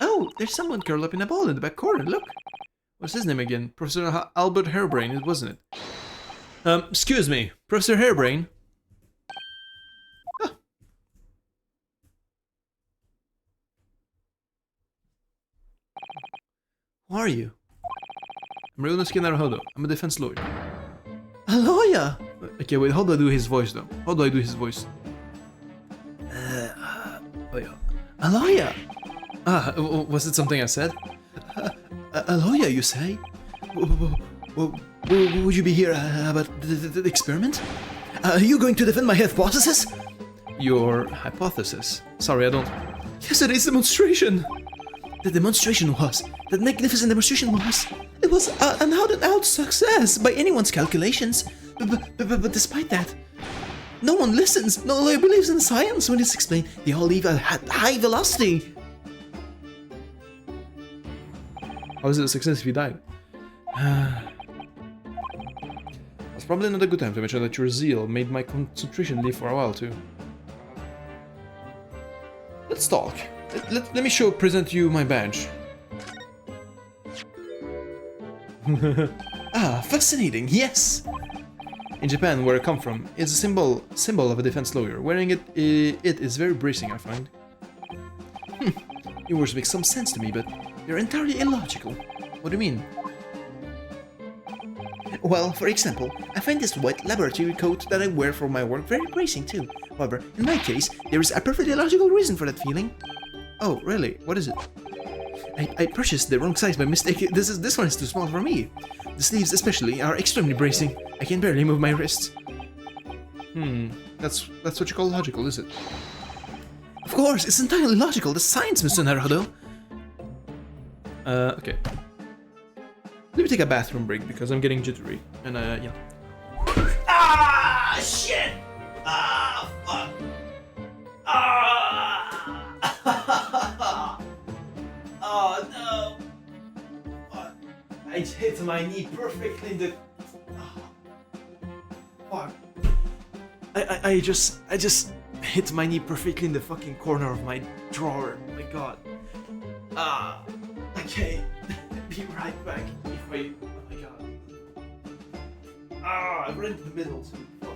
Oh, there's someone curled up in a ball in the back corner, look. What's his name again? Professor Albert Hairbrain, wasn't it? Excuse me, Professor Hairbrain. Ah. Who are you? I'm Ryunosuke Naruhodo. I'm a defense lawyer. A lawyer? Okay, wait, how do I do his voice though? How do I do his voice? Oh yeah. A lawyer? Ah, was it something I said? A lawyer, you say? Would you be here about the experiment? Are you going to defend my hypothesis? Your hypothesis? Sorry, I don't... Yesterday's demonstration! The demonstration was... The magnificent demonstration was... It was an out-and-out success by anyone's calculations. But despite that, no one listens. No lawyer believes in science when it's explained. They all leave at high velocity. How is it a success if you died? It's probably not a good time to mention that your zeal made my concentration leave for a while too. Let's talk. Let me present you my badge. Ah, fascinating, yes! In Japan, where I come from, it's a symbol of a defense lawyer. Wearing it is very bracing, I find. Your words make some sense to me, but they're entirely illogical. What do you mean? Well, for example, I find this white laboratory coat that I wear for my work very bracing too. However, in my case, there is a perfectly logical reason for that feeling. Oh, really? What is it? I purchased the wrong size by mistake. This one is too small for me. The sleeves especially are extremely bracing. I can barely move my wrists. That's what you call logical, is it? Of course, it's entirely logical. That's science, Mr. Naruhodo. Okay. Let me take a bathroom break because I'm getting jittery. And yeah. Ah, shit! Ah, fuck! Ah! Oh no! Fuck! I hit my knee perfectly in the. Oh. Fuck! I just hit my knee perfectly in the fucking corner of my drawer. Oh my god. Okay. Be right back. If I, oh my god. I ran into the middle. So fuck.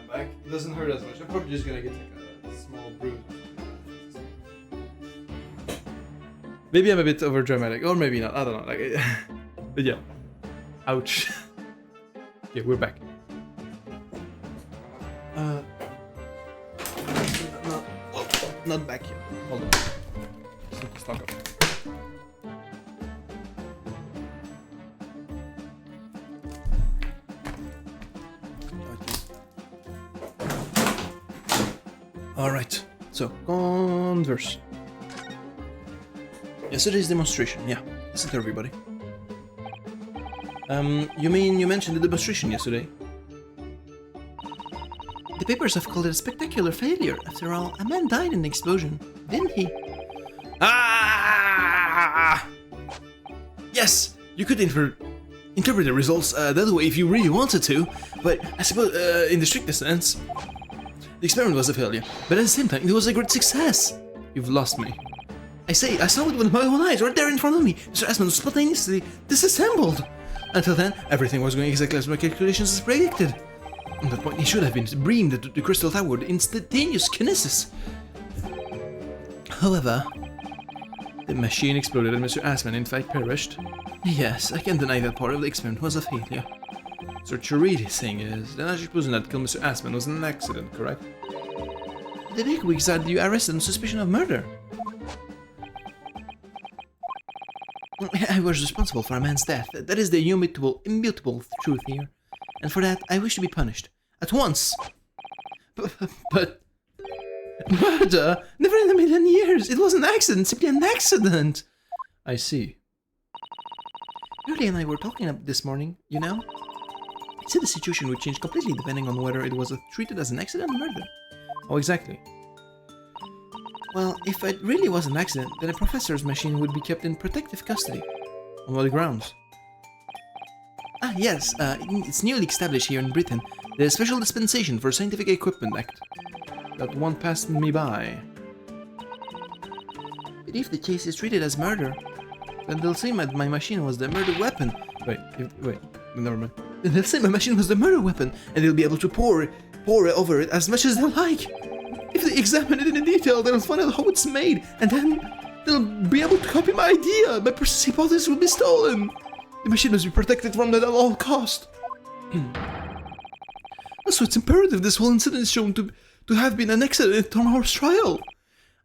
Back. It doesn't hurt as much. I'm probably just gonna get like a small bruise. Maybe I'm a bit over dramatic, or maybe not. I don't know. Like, but yeah. Ouch. Okay, we're back. Not back yet. Hold on. Let's stock up. Alright, so, Converse. Yesterday's demonstration, yeah. Listen to everybody. You mean you mentioned the demonstration yesterday? The papers have called it a spectacular failure. After all, a man died in the explosion, didn't he? Ah! Yes, you could interpret the results that way if you really wanted to, but I suppose, in the strictest sense, the experiment was a failure, but at the same time, it was a great success. You've lost me. I say, I saw it with my own eyes, right there in front of me. Mr. Assman was spontaneously disassembled. Until then, everything was going exactly as my calculations as predicted. At that point, he should have been beamed to the crystal tower with instantaneous kinesis. However, the machine exploded and Mr. Assman in fact perished. Yes, I can't deny that part of the experiment was a failure. So what you're really saying is, the natural explosion that killed Mr. Assman was an accident, correct? The bigwigs had you arrested on suspicion of murder. I was responsible for a man's death. That is the immutable truth here. And for that, I wish to be punished. At once! But... Murder? Never in a million years! It was an accident, simply an accident! I see. Yuri and I were talking up this morning, you know? He said the situation would change completely depending on whether it was treated as an accident or murder. Oh, exactly. Well, if it really was an accident, then the professor's machine would be kept in protective custody. On what grounds? Ah, yes, it's newly established here in Britain, the Special Dispensation for Scientific Equipment Act. That one passed me by. But if the case is treated as murder, then they'll say my machine was the murder weapon. Wait, never mind. Then they'll say my machine was the murder weapon, and they'll be able to pour over it as much as they like. If they examine it in detail, they'll find out how it's made, and then they'll be able to copy my idea. My process hypothesis will be stolen. The machine must be protected from that at all cost. So it's imperative this whole incident is shown to have been an accident on our trial.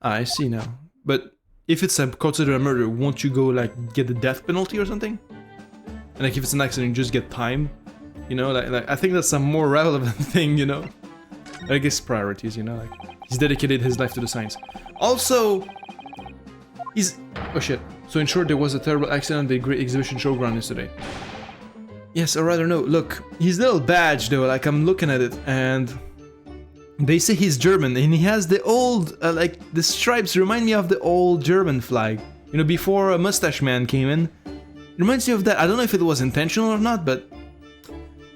I see now. But if it's considered a murder, won't you go like get the death penalty or something? And like if it's an accident, you just get time. You know, like I think that's a more relevant thing. You know, I guess priorities. You know, like he's dedicated his life to the science. Also, oh shit. So in short, there was a terrible accident at the Great Exhibition Showground yesterday. Yes, or rather no, look, his little badge though, like I'm looking at it and they say he's German and he has the old, like the stripes remind me of the old German flag. You know, before a mustache man came in. It reminds me of that. I don't know if it was intentional or not, but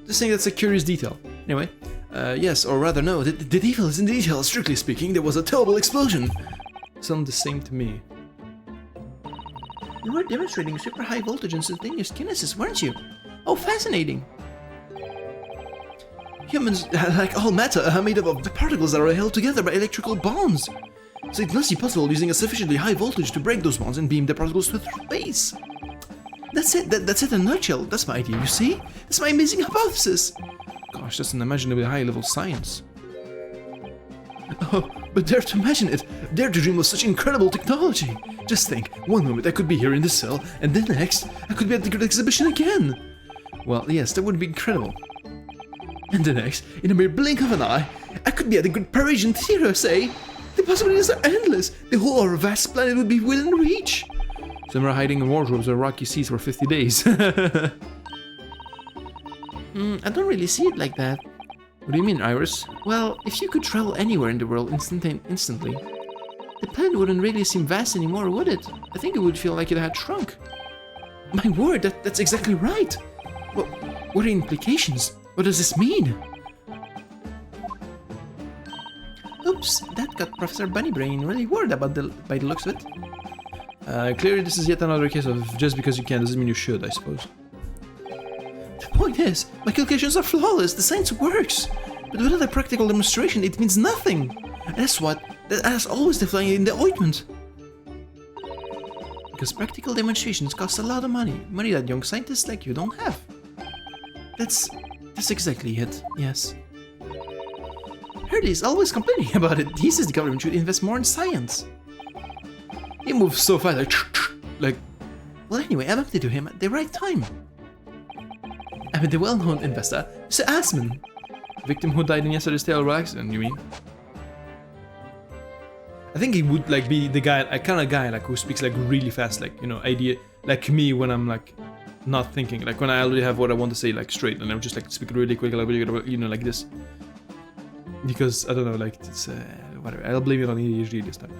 just saying that's a curious detail. Anyway, yes, or rather no, the detail is in the detail. Strictly speaking, there was a terrible explosion. Sounds the same to me. You were demonstrating super high voltage instantaneous kinesis, weren't you? Oh, fascinating! Humans, like all matter, are made up of the particles that are held together by electrical bonds. So it must be possible using a sufficiently high voltage to break those bonds and beam the particles to space. That's it, that's it in a nutshell. That's my idea, you see? That's my amazing hypothesis. Gosh, that's an unimaginably high-level science. Oh, but dare to imagine it, dare to dream of such incredible technology. Just think, one moment I could be here in this cell, and then next, I could be at the Great Exhibition again. Well, yes, that would be incredible. And the next, in a mere blink of an eye, I could be at the Great Parisian Theatre, say. The possibilities are endless. The whole of our vast planet would be within reach. Some are hiding in wardrobes or rocky seas for 50 days. I don't really see it like that. What do you mean, Iris? Well, if you could travel anywhere in the world instantly, the planet wouldn't really seem vast anymore, would it? I think it would feel like it had shrunk. My word, that's exactly right. What are the implications? What does this mean? Oops, that got Professor Bunnybrain really worried about by the looks of it. Clearly this is yet another case of just because you can doesn't mean you should, I suppose. The point is, my calculations are flawless, the science works. But without a practical demonstration, it means nothing. And that's always the fly in the ointment. Because practical demonstrations cost a lot of money. Money that young scientists like you don't have. That's exactly it, yes. Hurley is always complaining about it. He says the government should invest more in science. He moves so fast, like... Well, anyway, I bumped into him at the right time. I met the well-known investor, Mr. Asman. Victim who died in yesterday's terrible accident, you mean? I think he would, like, be the guy, a kind of guy, like, who speaks, like, really fast, like, you know, idea... Like me when I'm, like, not thinking. Like, when I already have what I want to say, like, straight, and I'm just, like, speaking really quick, like, you know, like this. Because, I don't know, like, it's, whatever, I'll blame it on ADHD this time.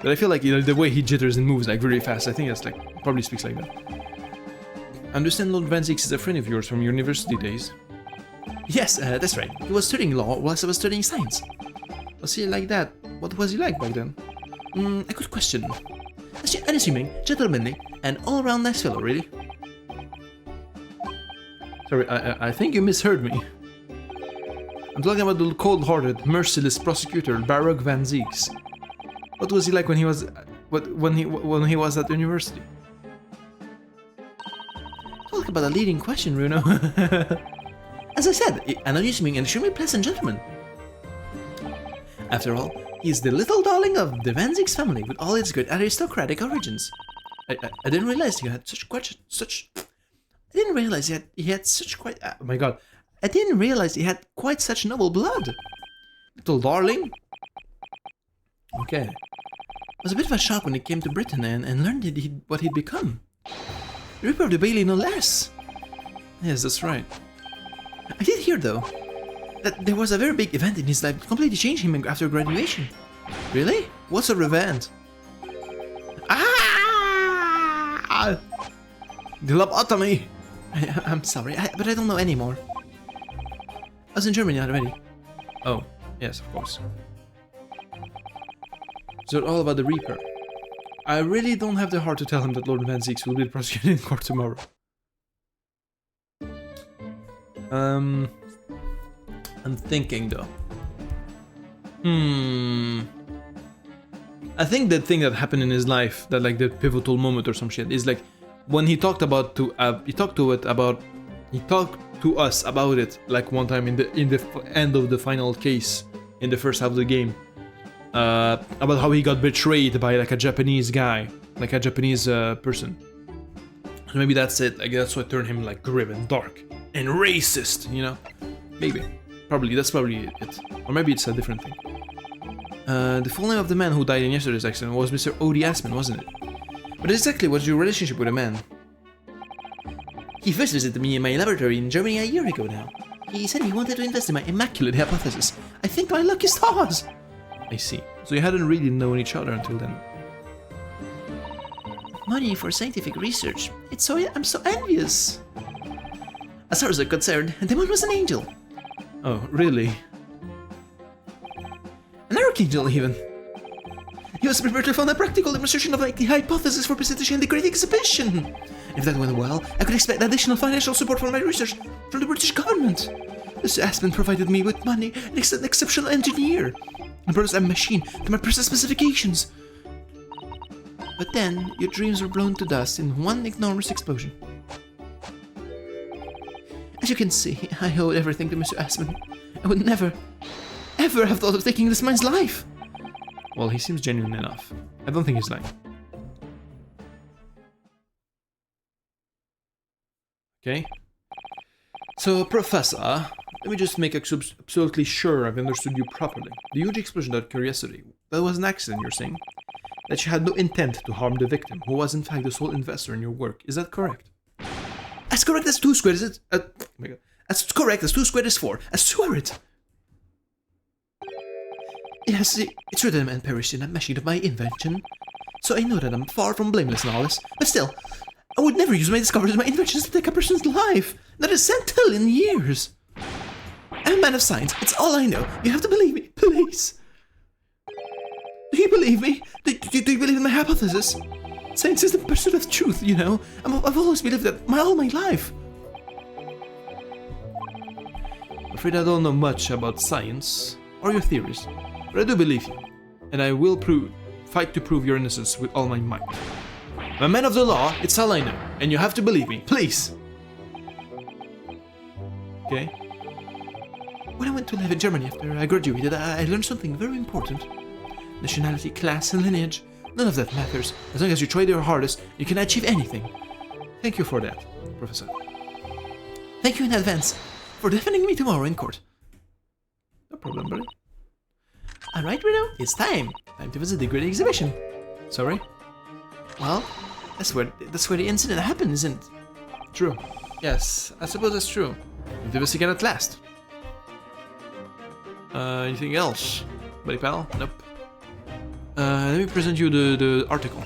But I feel like, you know, the way he jitters and moves, like, very fast, I think that's, like, probably speaks like that. I understand Lord Van Zieks is a friend of yours from your university days. Yes, that's right. He was studying law whilst I was studying science. Was he like that? What was he like back then? A good question. Unassuming, gentlemanly, and all-around nice fellow, really. Sorry, I think you misheard me. I'm talking about the cold-hearted, merciless prosecutor, Baruch Van Zieks. What was he like when he was at university? Talk about a leading question, Bruno. As I said, an unassuming and extremely pleasant gentleman. After all, he is the little darling of the Van Zieks family with all its great aristocratic origins. I didn't realize he had I didn't realize he had such quite... oh my god. I didn't realize he had quite such noble blood. Little darling? Okay. It was a bit of a shock when he came to Britain and learned what he'd become. The Ripper of the Bailey, no less. Yes, that's right. I did hear, though, that there was a very big event in his life that completely changed him after graduation. Really? What sort of event? Ah! The lobotomy! I'm sorry, but I don't know anymore. I was in Germany already. Oh, yes, of course. So all about the Reaper. I really don't have the heart to tell him that Lord Van Zieks will be prosecuted in court tomorrow. I'm thinking though. I think the thing that happened in his life, that like the pivotal moment or some shit, is like when he talked to us about it like one time in the end of the final case in the first half of the game. About how he got betrayed by like a Japanese guy, like a Japanese person. So maybe that's it. Like that's what turned him like grim and dark and racist, you know? Maybe, that's probably it. Or maybe it's a different thing. The full name of the man who died in yesterday's accident was Mr. O.D. Asman, wasn't it? But exactly what's your relationship with the man? He first visited me in my laboratory in Germany a year ago now. He said he wanted to invest in my immaculate hypothesis. I think my lucky stars! I see. So you hadn't really known each other until then. Money for scientific research. I'm so envious. As far as I'm concerned, the man was an angel. Oh, really? An archangel, even. He was prepared to fund a practical demonstration of the hypothesis for presentation in the Great Exhibition. If that went well, I could expect additional financial support for my research from the British government. Mr. Aspen provided me with money and is an exceptional engineer. And brought us a machine to my precise specifications. But then, your dreams were blown to dust in one enormous explosion. As you can see, I owe everything to Mr. Aspen. I would never, ever have thought of taking this man's life. Well, he seems genuine enough. I don't think he's lying. Okay. So, Professor, let me just make absolutely sure I've understood you properly. The huge explosion out of curiosity, that was an accident, you're saying? That you had no intent to harm the victim, who was in fact the sole investor in your work. Is that correct? As correct as 2 squared is... oh my god. As correct as 2 squared is 4. I swear it! Yes, it's true that a man perished in a machine of my invention. So I know that I'm far from blameless in all this. But still, I would never use my discoveries and my inventions to take a person's life. Not a centillion years. I'm a man of science. It's all I know. You have to believe me, please. Do you believe me? Do you believe in my hypothesis? Science is the pursuit of truth, you know. I've always believed that all my life. I'm afraid I don't know much about science or your theories, but I do believe you, and I will fight to prove your innocence with all my might. I'm a man of the law, it's all I know, and you have to believe me, please! Okay? When I went to live in Germany after I graduated, I learned something very important. Nationality, class, and lineage. None of that matters. As long as you try your hardest, you can achieve anything. Thank you for that, Professor. Thank you in advance for defending me tomorrow in court. No problem, buddy. Alright, Reno, it's time. Time to visit the great exhibition. Sorry? Well, that's where the incident happened, isn't it? True. Yes, I suppose that's true. We'll do this again at last. Anything else, buddy pal? Nope. Let me present you the article.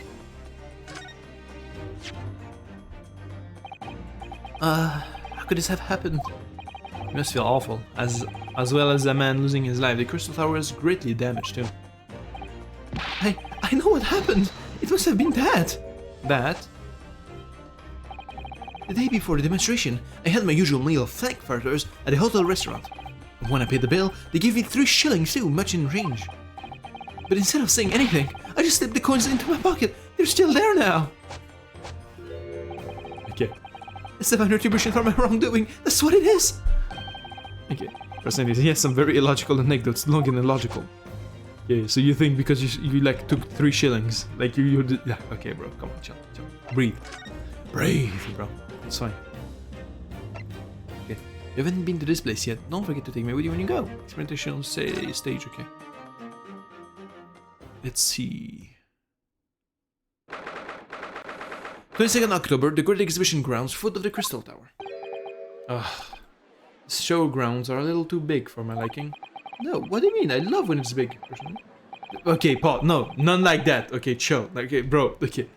How could this have happened? You must feel awful, as well as a man losing his life. The Crystal Tower is greatly damaged too. I know what happened. It must have been that. That? The day before the demonstration, I had my usual meal of frankfurters at a hotel restaurant. When I paid the bill, they gave me 3 shillings too, much in range. But instead of saying anything, I just slipped the coins into my pocket. They're still there now. Okay. It's divine retribution for my wrongdoing. That's what it is. Okay. Personally, he has some very illogical anecdotes, long and illogical. Okay, so you think because you like took 3 shillings, like you did, yeah, okay, bro, come on, chill. Breathe, bro. It's fine. Okay. You haven't been to this place yet. Don't forget to take me with you when you go. Experimentation stage, okay. Let's see. 22nd October, the Great Exhibition Grounds, foot of the Crystal Tower. Show grounds are a little too big for my liking. No, what do you mean? I love when it's big, personally. Okay, Paul, no, none like that. Okay, chill. Okay, bro, okay.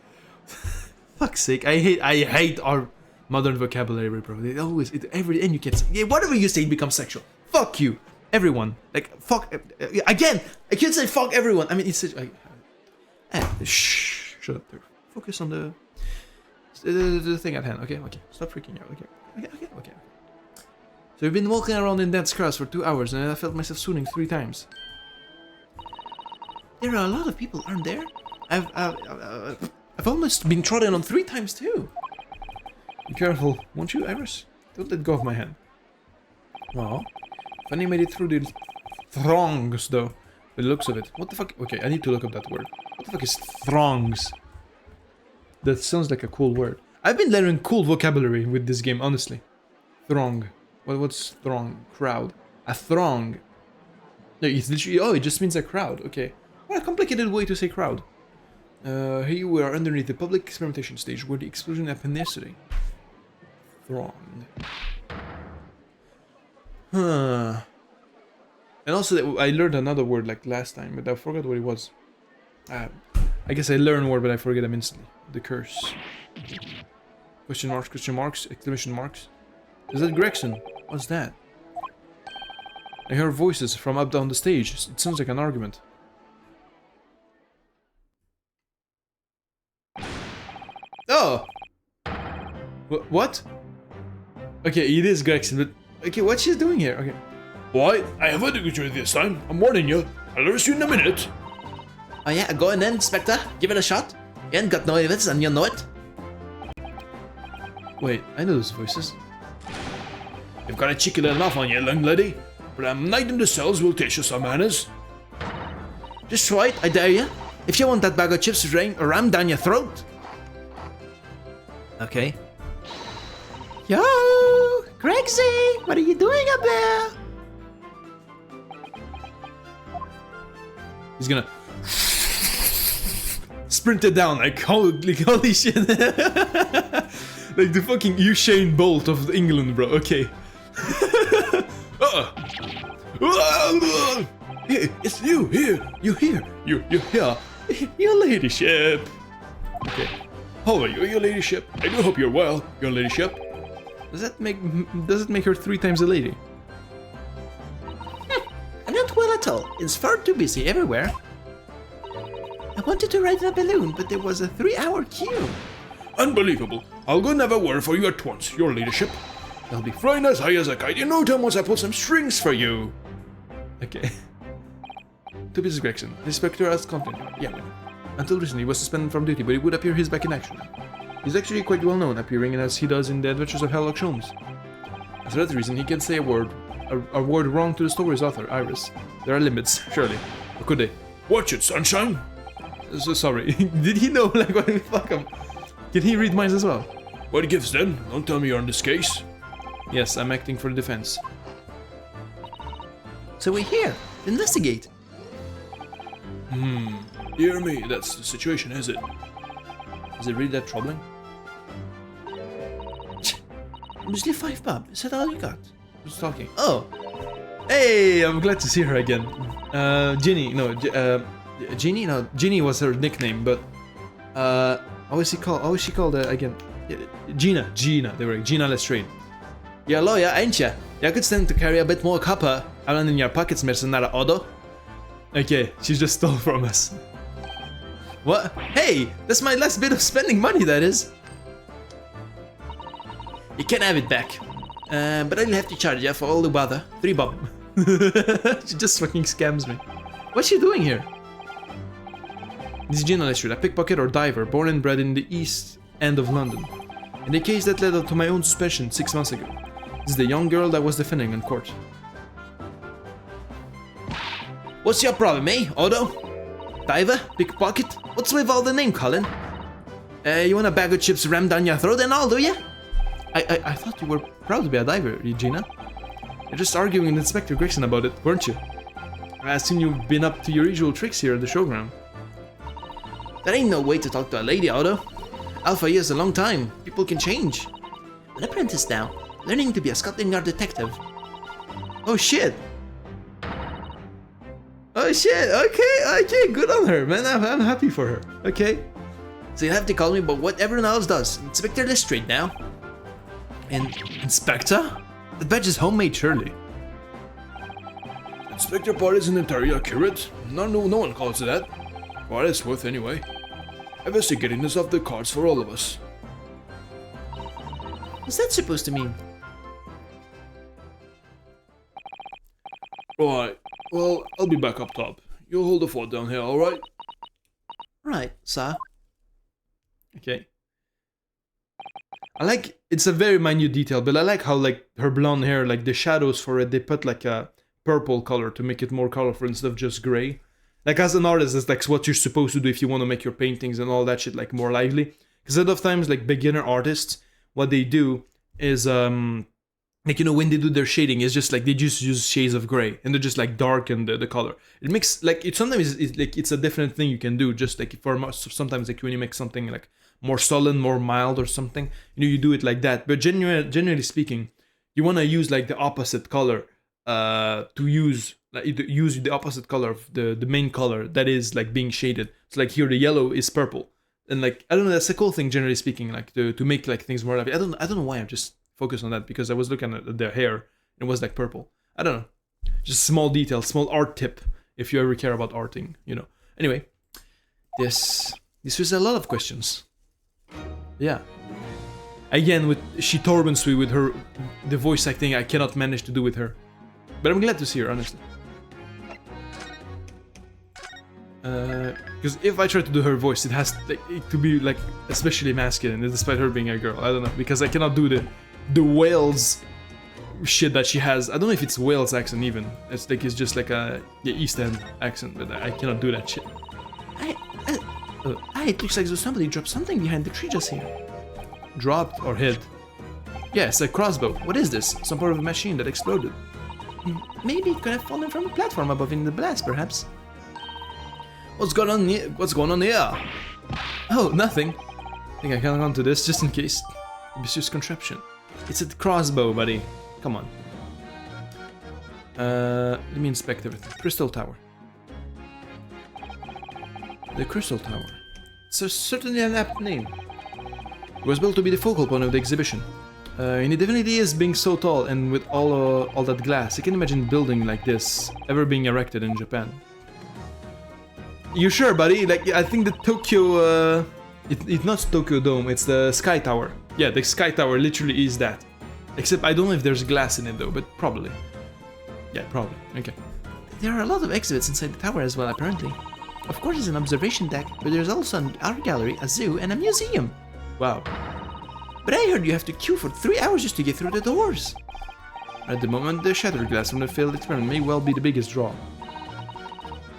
Fuck's sake, I hate our modern vocabulary, bro. It always, and you can say, yeah, whatever you say becomes sexual. Fuck you, everyone. Like, fuck, again, I can't say fuck everyone. I mean, it's such, shut up there. Focus on the thing at hand, okay? Stop freaking out, okay. So we've been walking around in dense crowds for 2 hours and I felt myself swooning 3 times. There are a lot of people, aren't there? I've almost been trodden on 3 times too. Be careful, won't you, Iris? Don't let go of my hand. Well, Fanny made it through the throngs, though. The looks of it. What the fuck? Okay, I need to look up that word. What the fuck is throngs? That sounds like a cool word. I've been learning cool vocabulary with this game, honestly. Throng. What's throng? Crowd. A throng. No, it's literally, oh, it just means a crowd. Okay. What a complicated way to say crowd. Here we are underneath the public experimentation stage where the explosion happened yesterday. Throng. Huh. And also, I learned another word like last time, but I forgot what it was. I guess I learn word, but I forget them instantly. The curse. Question marks, exclamation marks. Is that Gregson? What's that? I hear voices from up down the stage. It sounds like an argument. Oh! What? Okay, it is Gregson, but Okay, what's she doing here? Okay. Why? I have had a good this time. I'm warning you. I'll arrest you in a minute. Oh yeah, go on then, Inspector. Give it a shot. You ain't got no evidence and you know it. Wait, I know those voices. You've got a cheeky little laugh on you, young lady. But a night in the cells will teach you some manners. Just try it, I dare you. If you want that bag of chips rammed down your throat. Okay. Yo, Gregsy, what are you doing up there? He's gonna sprint it down like holy shit. Like the fucking Usain Bolt of England, bro. Okay. Hey, it's you here. You here. You here. Your ladyship. Okay. How are you, your ladyship? I do hope you're well, your ladyship. Does it make her 3 times a lady? I'm not well at all. It's far too busy everywhere. I wanted to ride in a balloon, but there was a 3-hour queue. Unbelievable. I'll go and have a word for you at once, your ladyship. I'll be flying as high as a kite in no time once I pull some strings for you. Okay. To Mrs. Gregson, the inspector has continued. Yeah. Until recently, he was suspended from duty, but it would appear he's back in action. He's actually quite well known, appearing as he does in the Adventures of Sherlock Holmes. And for that reason, he can say a word wrong to the story's author, Iris. There are limits, surely. Or could they? Watch it, sunshine. So sorry. Did he know, like, what the fuck? Can he read minds as well? What gives then? Don't tell me you're on this case. Yes, I'm acting for the defense. So we're here to investigate. Dear me, that's the situation, is it? Is it really that troubling? Mostly 5 bob. Is that all you got? Who's talking? Oh! Hey, I'm glad to see her again. Ginny, no, Ginny? No, Ginny was her nickname, but how was she called again? Gina, they were like, Gina Lestrade. You're a lawyer, ain't ya? You could stand to carry a bit more copper around in your pockets, mercenary Odo. Okay, she just stole from us. What? Hey, that's my last bit of spending money, that is. You can have it back. But I'll have to charge you for all the bother. 3 bob. She just fucking scams me. What's she doing here? This is Gina Lestrade, a pickpocket or diver, born and bred in the East End of London. In the case that led up to my own suspension 6 months ago. This is the young girl that was defending in court. What's your problem, eh, Odo? Diver? Pickpocket? What's with all the name calling? You want a bag of chips rammed down your throat and all, do ya? I thought you were proud to be a diver, Regina. You're just arguing with Inspector Gregson about it, weren't you? I assume you've been up to your usual tricks here at the showground. That ain't no way to talk to a lady, Odo. Alpha years a long time. People can change. An apprentice now, learning to be a Scotland Yard detective. Oh shit! Oh shit! Okay, good on her, man. I'm happy for her. Okay. So you have to call me by what everyone else does. Inspector Lestrade now. And Inspector? The badge is homemade, surely. Inspector part isn't entirely accurate. No one calls it that. What it's worth anyway. Investigating is off the cards for all of us. What's that supposed to mean? Right. Well, I'll be back up top. You'll hold the fort down here, alright? Right, sir. Okay. I like, it's a very minute detail, but I like how, like, her blonde hair, like, the shadows for it, they put, like, a purple color to make it more colorful instead of just gray. Like, as an artist, it's, like, what you're supposed to do if you want to make your paintings and all that shit, like, more lively. Because a lot of times, like, beginner artists, what they do is, like, you know, when they do their shading, it's just, like, they just use shades of gray, and they just, like, darken the color. It makes, like, it sometimes, it's a different thing you can do, just, like, for sometimes, like, when you make something, like, more solid, more mild or something, you know, you do it like that. But generally speaking, you want to use like the opposite color to use the opposite color of the main color that is like being shaded. So like here the yellow is purple, and like I don't know, that's a cool thing generally speaking, like to make like things more lively. I don't know why I'm just focused on that, because I was looking at their hair and it was like purple. I don't know, just small detail, small art tip if you ever care about arting, you know. Anyway, this was a lot of questions. Yeah. Again, she torments me with the voice acting I cannot manage to do with her. But I'm glad to see her, honestly. Because if I try to do her voice, it has to be like especially masculine, despite her being a girl. I don't know, because I cannot do the Wales shit that she has. I don't know if it's Wales accent even. It's just like a East End accent, but I cannot do that shit. It looks like somebody dropped something behind the tree just here. Dropped or hit? Yes, a crossbow. What is this? Some part of a machine that exploded. Maybe it could have fallen from a platform above in the blast, perhaps. What's going on here? What's going on here? Oh, nothing. I think I can hang on to this just in case. Ambitious contraption. It's a crossbow, buddy. Come on. Let me inspect everything. Crystal Tower. The Crystal Tower. It's certainly an apt name. It was built to be the focal point of the exhibition. And it definitely is, being so tall and with all that glass. I can imagine building like this ever being erected in Japan. You sure, buddy? Like, I think the Tokyo... it's not Tokyo Dome, it's the Sky Tower. Yeah, the Sky Tower literally is that. Except I don't know if there's glass in it though, but probably. Yeah, probably. Okay. There are a lot of exhibits inside the tower as well, apparently. Of course, it's an observation deck, but there's also an art gallery, a zoo, and a museum. Wow. But I heard you have to queue for 3 hours just to get through the doors. At the moment, the shattered glass from the failed experiment may well be the biggest draw.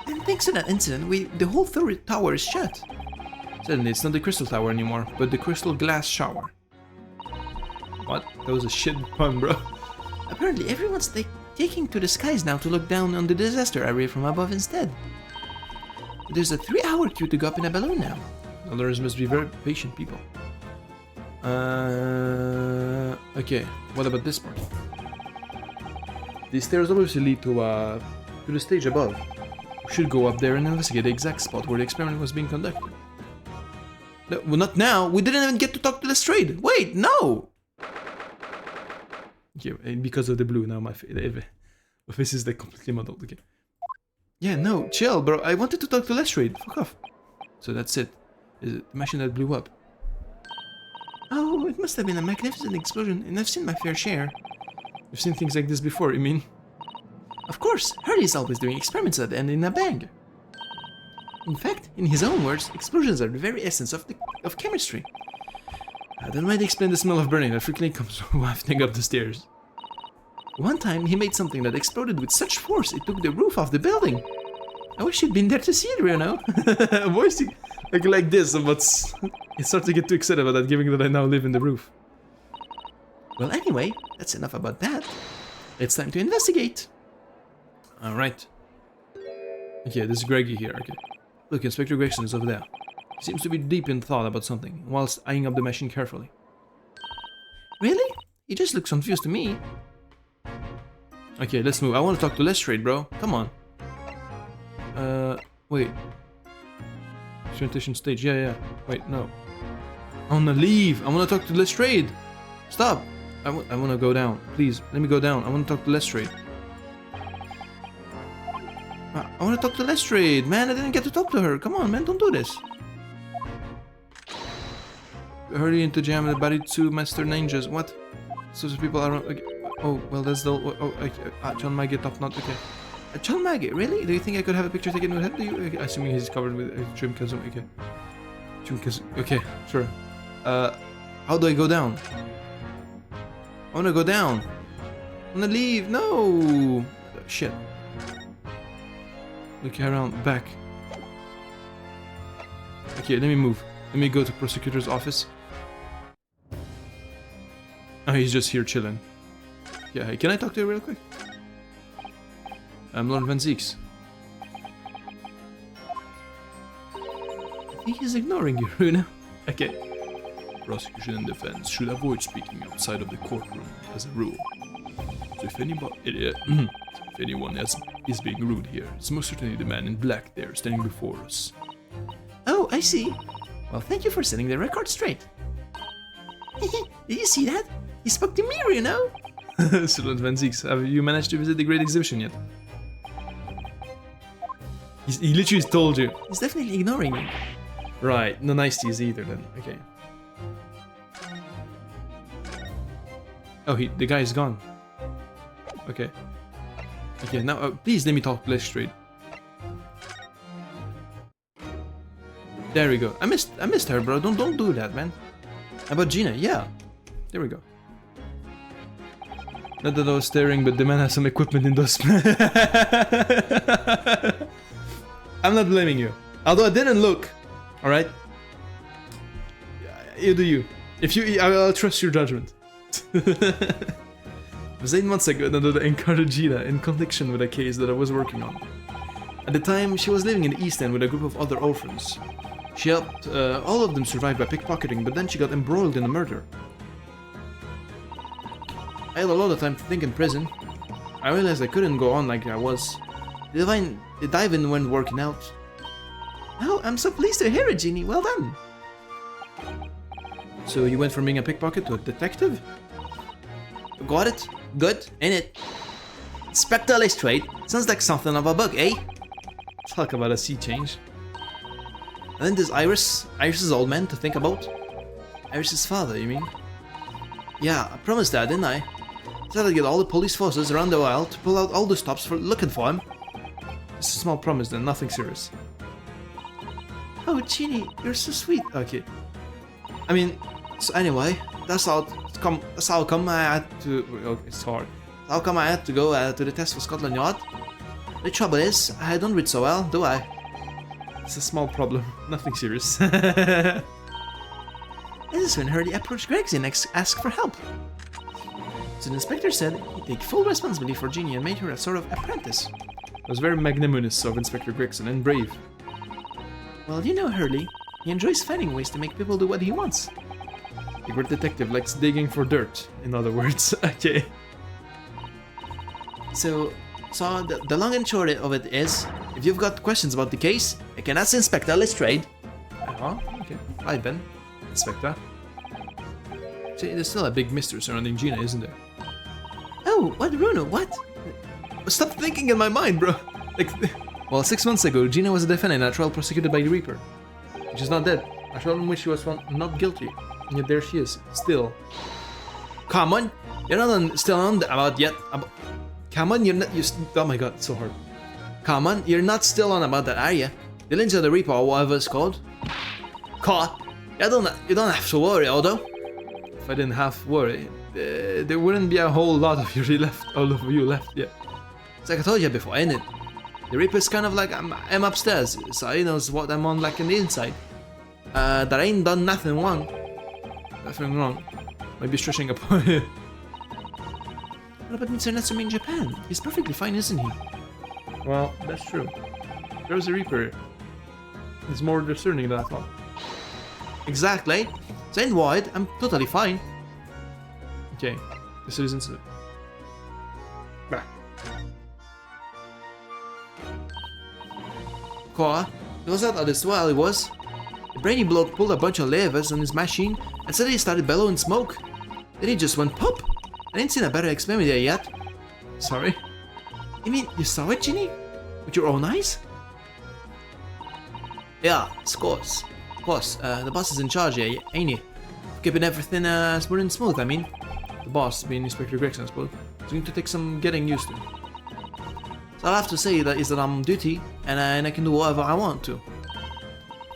And thanks to that incident, the whole tower is shut. Certainly, it's not the Crystal Tower anymore, but the Crystal Glass Shower. What? That was a shit pun, bro. Apparently, everyone's taking to the skies now to look down on the disaster area from above instead. There's a 3-hour queue to go up in a balloon now. Others must be very patient people. Okay, what about this part? These stairs obviously lead to the stage above. We should go up there and investigate the exact spot where the experiment was being conducted. No, well, not now. We didn't even get to talk to Lestrade. Wait, no! Okay, because of the blue now, my face is like completely muddled. Okay. Yeah, no, chill, bro. I wanted to talk to Lestrade. Fuck off. So that's it. Is it the machine that blew up? Oh, it must have been a magnificent explosion, and I've seen my fair share. You've seen things like this before, you mean? Of course, Harry's always doing experiments that end in a bang. In fact, in his own words, explosions are the very essence of chemistry. That might explain the smell of burning that frequently comes wafting up the stairs. One time, he made something that exploded with such force it took the roof off the building. I wish you'd been there to see it, Bruno. Voicing like this, but I start to get too excited about that, given that I now live in the roof. Well, anyway, that's enough about that. It's time to investigate. Alright. Okay, this is Greggy here. Okay. Look, Inspector Gregson is over there. He seems to be deep in thought about something, whilst eyeing up the machine carefully. Really? He just looks confused to me. Okay, let's move. I want to talk to Lestrade, bro. Come on. Wait. Presentation stage. Yeah. Wait, no. I wanna leave. I wanna talk to Lestrade. Stop. I wanna go down. Please, let me go down. I wanna talk to Lestrade. I wanna talk to Lestrade, man. I didn't get to talk to her. Come on, man. Don't do this. Hurry into jam the body to Master Ninjas. What? So people are. Okay. Oh, well, that's the. Oh, John Maggie top knot. Okay. John Maggie, really? Do you think I could have a picture taken with him? Do you? Okay, assuming he's covered with Trim Kazum. Okay. Trim Kazum. Okay, sure. How do I go down? I wanna go down. I wanna leave. No. Shit. Look around. Back. Okay, let me move. Let me go to prosecutor's office. Oh, he's just here chilling. Yeah, can I talk to you real quick? I'm Lord Van Zieks. I think he's ignoring you, Runa. Okay. Prosecution and defense should avoid speaking outside of the courtroom as a rule. So if anyone is being rude here, it's most certainly the man in black there standing before us. Oh, I see. Well, thank you for setting the record straight. Did you see that? He spoke to me, Runa. So Lord Van Zieks, have you managed to visit the Great Exhibition yet? He literally told you. He's definitely ignoring you. Right, no niceties either then. Okay. Oh, the guy is gone. Okay. Okay, now please let me talk less straight. There we go. I missed her, bro. Don't do that, man. How about Gina? Yeah. There we go. Not that I was staring, but the man has some equipment in those. I'm not blaming you. Although I didn't look. Alright? You do you. If you, I'll trust your judgment. It was 8 months ago that I encountered Gina in connection with a case that I was working on. At the time, she was living in the East End with a group of other orphans. She helped all of them survive by pickpocketing, but then she got embroiled in a murder. I had a lot of time to think in prison. I realized I couldn't go on like I was. The dive-in weren't working out. Oh, I'm so pleased to hear it, Jeannie. Well done. So you went from being a pickpocket to a detective? Got it? Good, ain't it? Inspector Lestrade. Sounds like something of a book, eh? Talk about a sea change. And then there's Iris's old man to think about. Iris's father, you mean? Yeah, I promised that, didn't I? Said I'd get all the police forces around the world to pull out all the stops for looking for him. It's a small promise then, nothing serious. Oh, Jeannie, you're so sweet. Okay. I mean, so anyway, that's how come I had to... Okay, it's hard. How come I had to go to the test for Scotland Yard? The trouble is, I don't read so well, do I? It's a small problem, nothing serious. This is when Hurley approached Gregson and asked for help. So the inspector said he'd take full responsibility for Jeannie and made her a sort of apprentice. It was very magnanimous of Inspector Gregson and brave. Well, you know Hurley, he enjoys finding ways to make people do what he wants. The great detective likes digging for dirt, in other words. Okay. So the long and short of it is, if you've got questions about the case, you can ask Inspector Lestrade. Oh, okay. Hi, Ben. Inspector. See, there's still a big mystery surrounding Gina, isn't there? Oh, what, Bruno? What? Stop thinking in my mind, bro. Like, well, 6 months ago, Gina was a defendant in a trial prosecuted by the Reaper. She's not dead. A trial in which she was found not guilty. And yet there she is, still. Come on, you're not still on about yet. Come on, you're not. Oh my god, it's so hard. Come on, you're not still on about that, are you? The Lynch of the Reaper, or whatever it's called. Caught. You don't have to worry, although. If I didn't have to worry, there wouldn't be a whole lot of you left. All of you left, yeah. It's like I told you before, ain't it? The Reaper's kind of like I'm upstairs, so he knows what I'm on like on the inside. That I ain't done nothing wrong. Nothing wrong. Might be stretching up. What about Mr. Natsumi in Japan? He's perfectly fine, isn't he? Well, that's true. There's a Reaper. He's more discerning than I thought. Exactly. So ain't worried. I'm totally fine. Okay. This is incident. Bah. Cora, it was out of this while it was. The brainy bloke pulled a bunch of levers on his machine and suddenly started bellowing smoke. Then he just went pop. I ain't seen a better experiment there yet. Sorry. You mean you saw it, Ginny? With your own eyes? Yeah, of course. The boss is in charge here, ain't he? Keeping everything smooth and smooth, I mean. The boss, being Inspector Gregson, I suppose, is going to take some getting used to. So I'll have to say that is that I'm on duty, and I can do whatever I want to.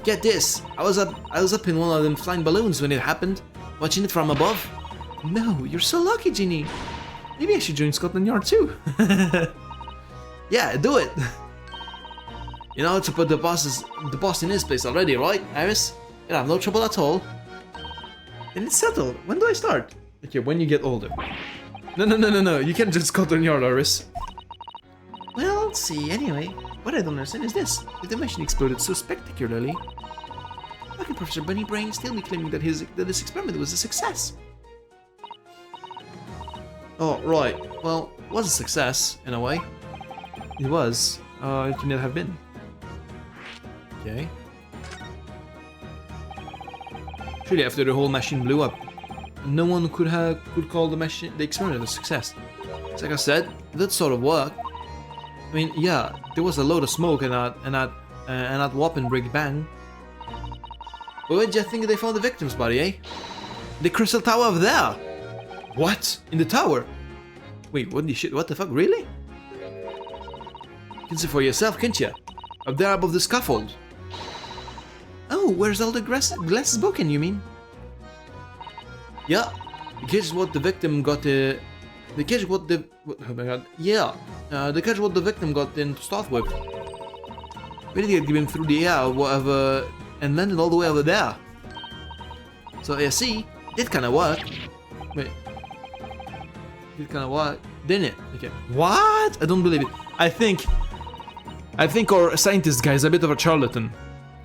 Get this, I was up in one of them flying balloons when it happened, watching it from above. No, you're so lucky, Ginny. Maybe I should join Scotland Yard too. Yeah, do it. You know, to put the boss in his place already, right, Iris? You'll have no trouble at all. Then it's settled. When do I start? Okay, when you get older. No. You can't just Scotland Yard, Iris. Well, let's see, anyway. What I don't understand is this. If the machine exploded so spectacularly, how can Professor Bunny Brain still be claiming that this experiment was a success? Oh, right. Well, it was a success, in a way. It was. It could not have been. Okay. Surely after the whole machine blew up, no one could call the experiment a success. It's like I said, that sort of work. I mean, yeah, there was a load of smoke and that whopping big bang. But where do you think they found the victim's body, eh? The crystal tower over there! What? In the tower? Wait, what the shit? What the fuck? Really? You can see for yourself, can't you? Up there above the scaffold. Oh, where's all the glasses broken, you mean? Yeah. The cage is what the victim got. The cage what the. Oh my god. Yeah. The cage what the victim got in to start with. We did get him through the air, whatever, and landed all the way over there. So you see, it did kind of work. Wait. It did kind of work, didn't it? Okay. What? I don't believe it. I think our scientist guy is a bit of a charlatan.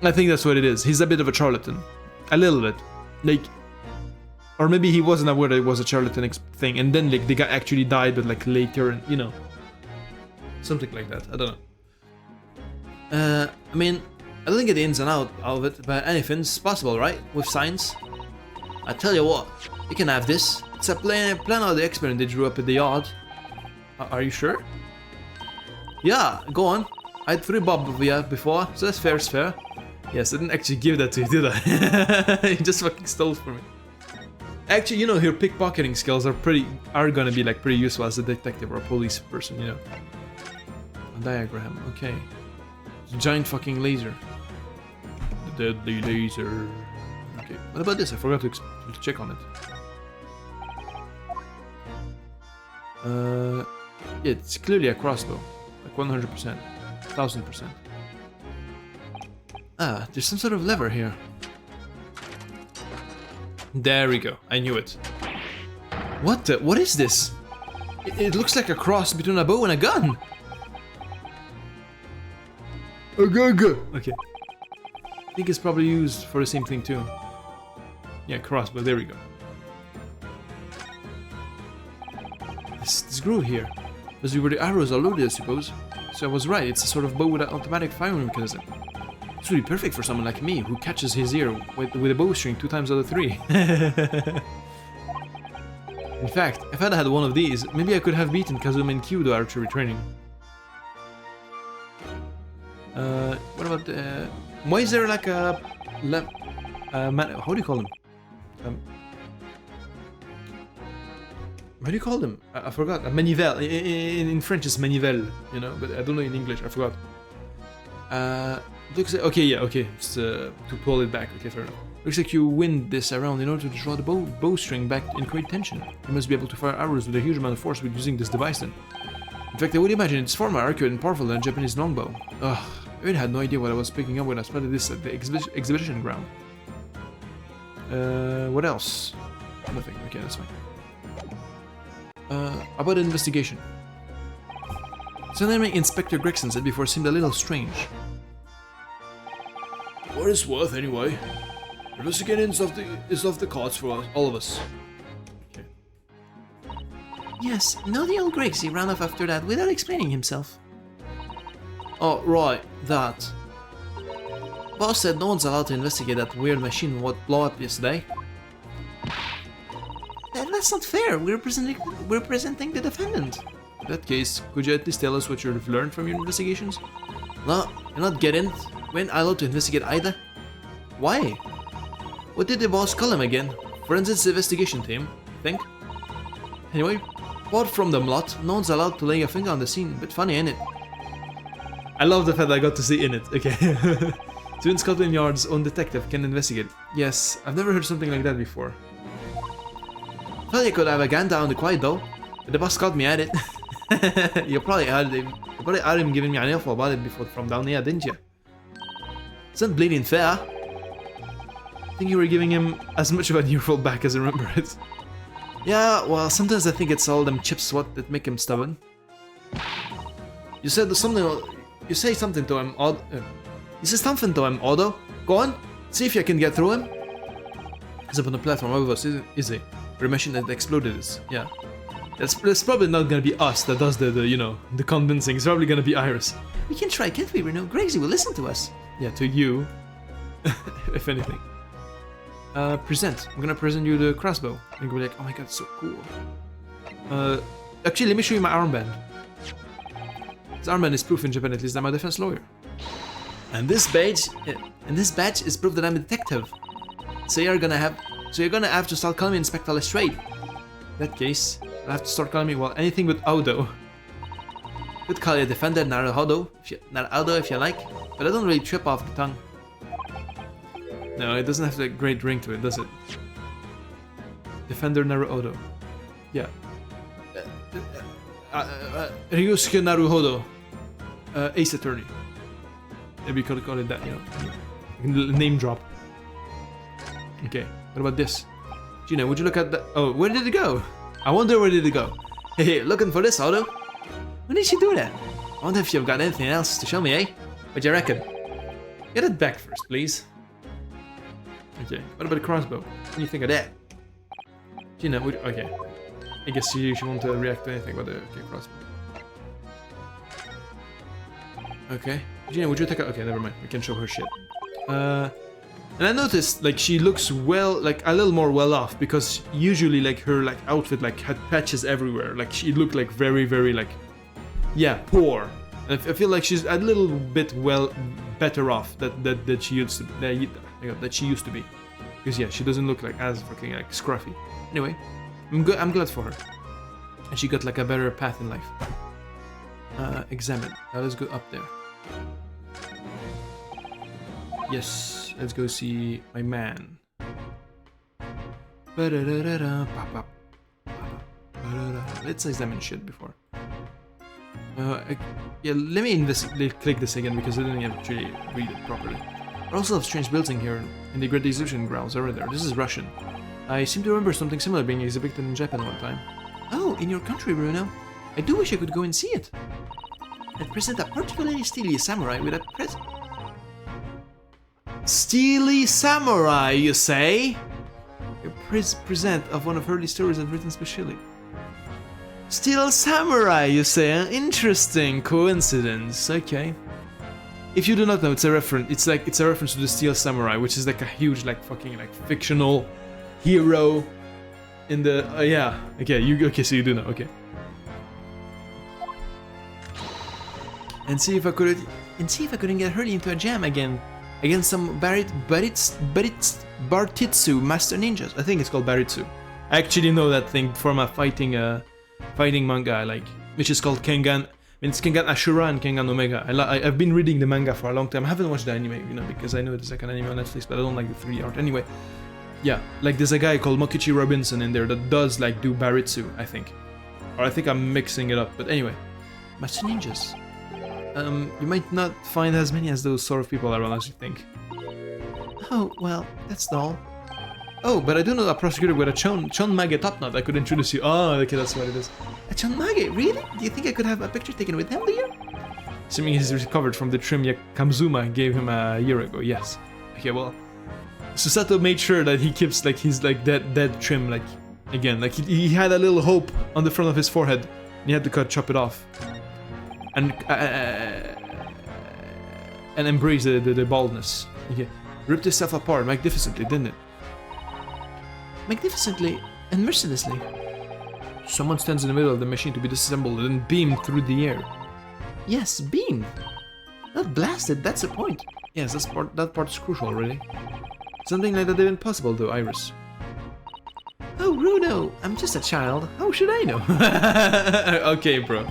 I think that's what it is. He's a bit of a charlatan. A little bit. Like, or maybe he wasn't aware that it was a charlatan thing, and then like the guy actually died, but like later, and you know, something like that. I don't know. I mean, I didn't get the ins and out of it, but anything's possible, right? With science. I tell you what, you can have this. It's a plan of the experiment they drew up at the yard. Are you sure? Yeah, go on. I had 3 bob of you before, so that's fair, it's fair. Yes, I didn't actually give that to you, did I? You just fucking stole from me. Actually, you know, your pickpocketing skills are gonna be like pretty useful as a detective or a police person, you know. A diagram, okay. Giant fucking laser. The deadly laser. Okay, what about this? I forgot to check on it. Yeah, it's clearly a crossbow. Like 100%. 1000%. Ah, there's some sort of lever here. There we go. I knew it. What the? What is this? It looks like a cross between a bow and a gun. Okay. I think it's probably used for the same thing too. Yeah, crossbow. There we go. This groove here. Those were the arrows are loaded, I suppose. So I was right. It's a sort of bow with an automatic firing mechanism. It's really perfect for someone like me who catches his ear with a bowstring 2 times out of 3. In fact, if I'd had one of these, maybe I could have beaten Kazuma in Kyudo archery training. What about the... why is there like a... how do you call them? How do you call them? I forgot. A manivelle. In French it's manivelle, you know, but I don't know in English. I forgot. Looks like, okay, yeah, okay. It's to pull it back. Okay, fair enough. Looks like you wind this around in order to draw the bowstring back and create tension. You must be able to fire arrows with a huge amount of force with using this device then. In fact, I would imagine it's far more accurate and powerful than a Japanese longbow. Ugh, I really had no idea what I was picking up when I spotted this at the exhibition ground. What else? Nothing. Okay, that's fine. About the investigation. Something Inspector Gregson said before seemed a little strange. What it's worth, anyway. Investigating is off the cards for all of us. Okay. Yes, no, the old Gregsy ran off after that without explaining himself. Oh, right, that. Boss said no one's allowed to investigate that weird machine what blew up yesterday. That's not fair. We're representing the defendant. In that case, could you at least tell us what you've learned from your investigations? No, you're not getting. We ain't allowed to investigate either. Why? What did the boss call him again? Forensics investigation team, I think. Anyway, apart from them lot, no one's allowed to lay a finger on the scene. Bit funny, ain't it? I love the fact that I got to see in it. Okay. So in Scotland Yard's own detective can investigate. Yes, I've never heard something like that before. Thought you could have a gun down the quiet though, but the boss caught me at it. You probably had him giving me an info about it before from down here, didn't you? It's not bleeding fair. I think you were giving him as much of an earful back as I remember it. Yeah, well, sometimes I think it's all them chips that make him stubborn. You said something. You say something to him, Odd. You say something to him, Odo. Go on, see if you can get through him. He's up on the platform above us, is he? The machine that exploded is, yeah. That's probably not gonna be us that does the you know, the convincing. It's probably gonna be Iris. We can try, can't we, Reno? Gregsy will listen to us. Yeah, to you. If anything. Present. I'm gonna present you the crossbow. And you'll be like, oh my god, it's so cool. Actually, let me show you my armband. This armband is proof in Japan, at least I'm a defense lawyer. And this badge is proof that I'm a detective. So you're gonna have to start calling me Inspector Lestrade. that case, I'll have to start calling me, well, anything with Odo. Could call you Defender Naruhodo, if you like, but I don't really trip off the tongue. No, it doesn't have a great ring to it, does it? Defender Naruhodo. Yeah. Ryusuke Naruhodo. Ace Attorney. Maybe you could call it that, you know. Name drop. Okay, what about this? Gina, would you look at that? Oh, where did it go? I wonder where did it go? Hey, looking for this, Odo? When did she do that? I wonder if you've got anything else to show me, eh? What do you reckon? Get it back first, please. Okay, what about the crossbow? What do you think of that? Gina, would you... Okay. I guess she won't react to anything about the crossbow. Okay. Gina, would you take a... Okay, never mind. We can show her shit. And I noticed, like, she looks well, like, a little more well off, because usually, like, her, like, outfit, like, had patches everywhere. Like, she looked, like, very, very, like... Yeah, poor. And I feel like she's a little bit better off that she used to that she used to be, because yeah, she doesn't look like as fucking like scruffy. Anyway, I'm glad for her, and she got like a better path in life. Examine. Now let's go up there. Yes, let's go see my man. Let's examine shit before. Yeah, let me click this again because I didn't actually read it properly. There are also strange buildings here in the Great Exhibition grounds over there. This is Russian. I seem to remember something similar being exhibited in Japan one time. Oh, in your country, Bruno? I do wish I could go and see it. I'd present a particularly steely samurai with a Steely samurai, you say? A present of one of early stories I've written specially. Steel samurai, you say? Interesting coincidence. Okay. If you do not know, it's a reference. It's a reference to the Steel Samurai, which is like a huge, like fucking, like fictional hero in the. Yeah. Okay. So you do know. Okay. And see if I couldn't get hurried into a jam again against some Baritsu Master Ninjas. I think it's called Baritsu. I actually know that thing from a fighting manga I like, which is called Kengan. I mean, it's Kengan Ashura and Kengan Omega. I've been reading the manga for a long time. I haven't watched the anime, you know, because I know it's like an anime on Netflix, but I don't like the 3D art. Anyway, yeah, like there's a guy called Mokichi Robinson in there that does like do Baritsu, I think. Or I think I'm mixing it up, but anyway. Master Ninjas. You might not find as many as those sort of people around as you think. Oh, well, that's all. Oh, but I do know a prosecutor with a Chonmage top knot I could introduce you. Oh, okay, that's what it is. A Chonmage? Really? Do you think I could have a picture taken with him, do you? Assuming he's recovered from the trim Kamzuma gave him a year ago, yes. Okay, well, Susato made sure that he keeps like his like dead trim, like again, like he had a little hope on the front of his forehead, and he had to chop it off, and embrace the baldness. Okay, ripped himself apart magnificently, didn't it? Magnificently and mercilessly. Someone stands in the middle of the machine to be disassembled and beamed through the air. Yes, beamed. Not blasted, that's the point. Yes, that part's crucial, really. Something like that isn't possible, though, Iris. Oh, Bruno, I'm just a child. How should I know? Okay, bro.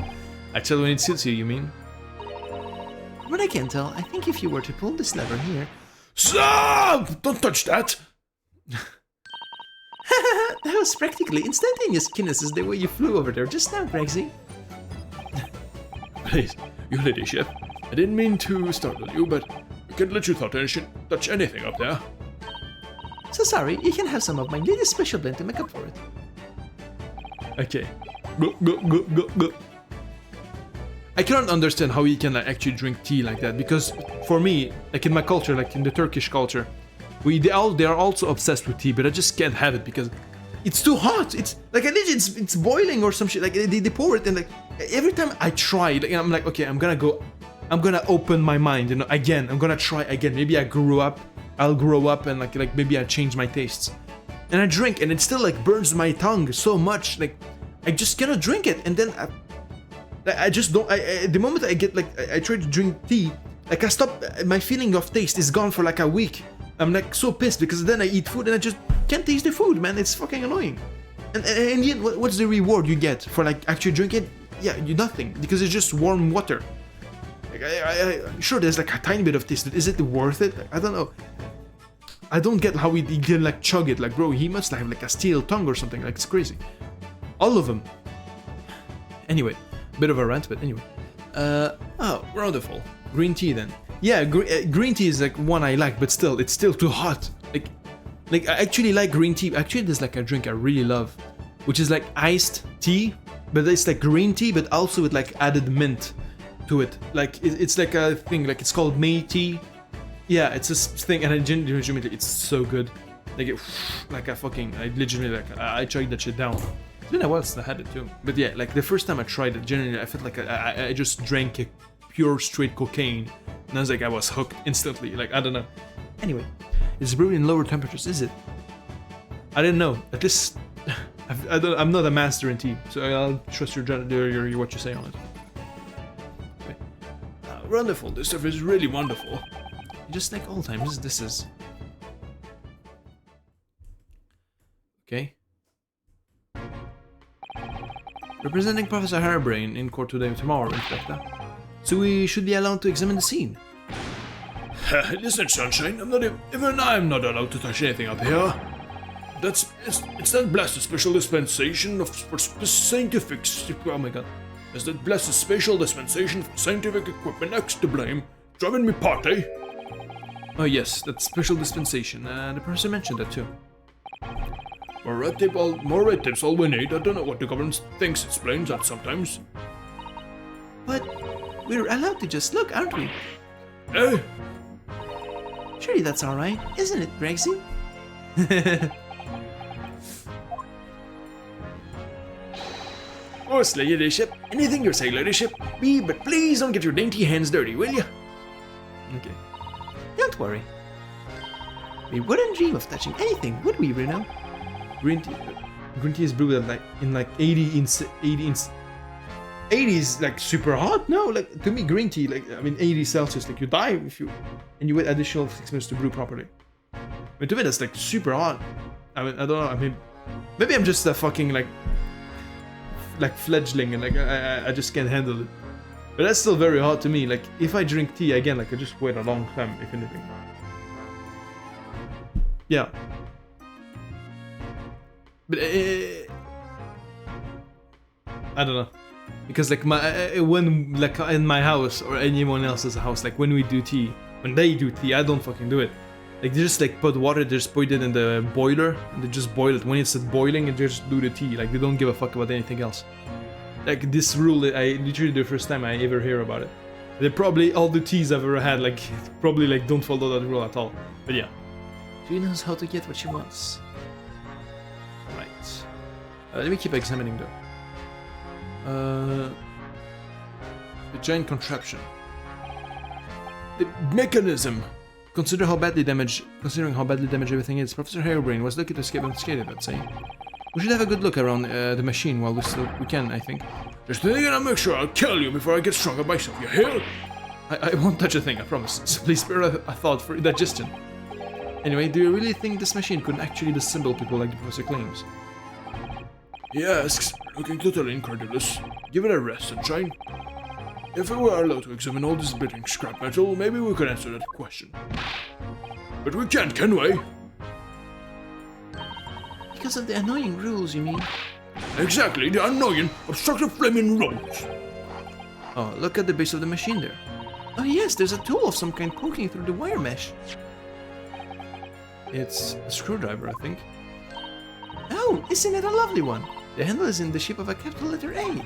A child when it suits you, you mean? From what I can tell, I think if you were to pull this lever here... Stop! Don't touch that! That was practically instantaneous kinesis the way you flew over there just now, Gregsy. Please, you ladyship. I didn't mean to startle you, but we can't let you touch anything up there. So sorry, you can have some of my latest special blend to make up for it. Okay. Go. I cannot understand how you can actually drink tea like that, because for me, like in my culture, like in the Turkish culture, they are also obsessed with tea, but I just can't have it because it's too hot. It's like it's boiling or some shit. Like they pour it, and like every time I try, like, I'm like, okay, I'm gonna open my mind, you know, again. I'm gonna try again. Maybe I'll grow up and like maybe I change my tastes. And I drink, and it still like burns my tongue so much. Like I just cannot drink it, and then I just don't. The moment I get like I try to drink tea, like I stop. My feeling of taste is gone for like a week. I'm like so pissed because then I eat food and I just can't taste the food, man. It's fucking annoying. And in the end, what's the reward you get for like actually drinking it? Yeah, you nothing, because it's just warm water. Like, sure, there's like a tiny bit of taste, but is it worth it? I don't know. I don't get how he can like chug it. Like, bro, he must have like a steel tongue or something. Like, it's crazy. All of them. Anyway, bit of a rant, but anyway. Oh, wonderful. Green tea then. Yeah, green tea is like one I like, but still, it's still too hot. Like I actually like green tea. Actually, there's like a drink I really love, which is like iced tea, but it's like green tea, but also with like added mint to it. Like it's like a thing, like it's called May tea. Yeah, it's this thing, and I genuinely, it's so good. Like it, like I legitimately like I chugged that shit down. It's been a while since I had it too. But yeah, like the first time I tried it, genuinely I felt like I just drank a pure straight cocaine, and I was like I was hooked instantly. Like I don't know. Anyway, it's brewed in lower temperatures, is it? I didn't know. At least I'm not a master in tea, so I'll trust your what you say on it. Okay. Wonderful. This stuff is really wonderful. Just like old times. This is okay. Representing Professor Harebrain in court tomorrow, Inspector. So we should be allowed to examine the scene. Listen, Sunshine, I'm not allowed to touch anything up here. It's that blasted special dispensation for scientific. Oh my god. It's that blasted special dispensation for scientific equipment next to blame. Driving me party. Oh yes, that special dispensation. The professor mentioned that too. More red tape's all we need. I don't know what the government thinks explains that sometimes. But we're allowed to just look, aren't we? Eh? Surely that's alright, isn't it, Gregsy? Oh, ladyship. Anything you say, ladyship. But please don't get your dainty hands dirty, will you? Okay. Don't worry. We wouldn't dream of touching anything, would we, Bruno? Green tea is brewed at like in like 80 is like super hot. No, like to me green tea, like I mean 80 Celsius, like you die if you wait additional 6 minutes to brew properly. But to me that's like super hot. I mean I don't know. I mean maybe I'm just a fucking like fledgling and like I just can't handle it. But that's still very hot to me. Like if I drink tea again, like I just wait a long time if anything. Yeah. But I don't know, because like when like in my house or anyone else's house, like when they do tea, I don't fucking do it. Like they just like put water, they just put it in the boiler and they just boil it. When it's boiling, and they just do the tea. Like they don't give a fuck about anything else. Like this rule, I literally the first time I ever hear about it. They probably all the teas I've ever had, like probably like don't follow that rule at all. But yeah, She knows how to get what she wants. right. Let me keep examining though. The giant contraption. The mechanism. Considering how badly damaged everything is, Professor Harebrain was lucky to escape unscathed, I'd say. We should have a good look around the machine while we can, I think. Just thinking I'll make sure I'll kill you before I get stronger myself, you hear? I won't touch a thing, I promise. So please spare a thought for digestion. Anyway, do you really think this machine could actually disassemble people like the professor claims? He asks, looking totally incredulous. Give it a rest, Sunshine. If we were allowed to examine all this bidding scrap metal, maybe we could answer that question. But we can't, can we? Because of the annoying rules, you mean? Exactly, the annoying, obstructive flaming rules. Oh, look at the base of the machine there. Oh yes, there's a tool of some kind poking through the wire mesh. It's a screwdriver, I think. Oh, isn't it a lovely one? The handle is in the shape of a capital letter A.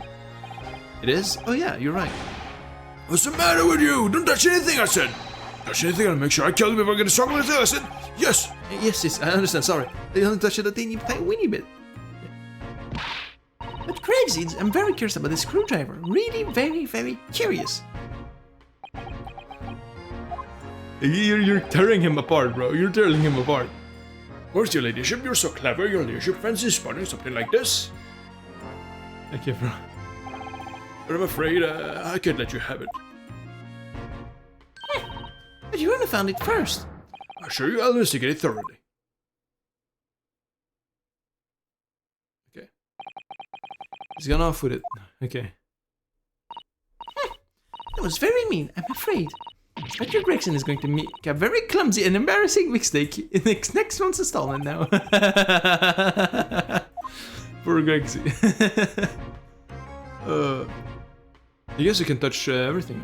It is? Oh yeah, you're right. What's the matter with you? Don't touch anything, I said! Touch anything, I'll make sure I kill you before I get a stronger with it, I said! Yes! Yes, I understand, sorry. They only touched it a teeny weeny bit. But Crazy, I'm very curious about this screwdriver. Really very, very curious. You're tearing him apart, bro. You're tearing him apart. Where's your ladyship? You're so clever. Your ladyship fancy spotting something like this. Okay, bro. But I'm afraid I can't let you have it. But you wouldn't have found it first. I assure you I'll investigate it thoroughly. He's gone off with it. Okay. That was very mean, I'm afraid. Inspector Gregson is going to make a very clumsy and embarrassing mistake in next month's installment now. Poor Gregsy. I guess you can touch everything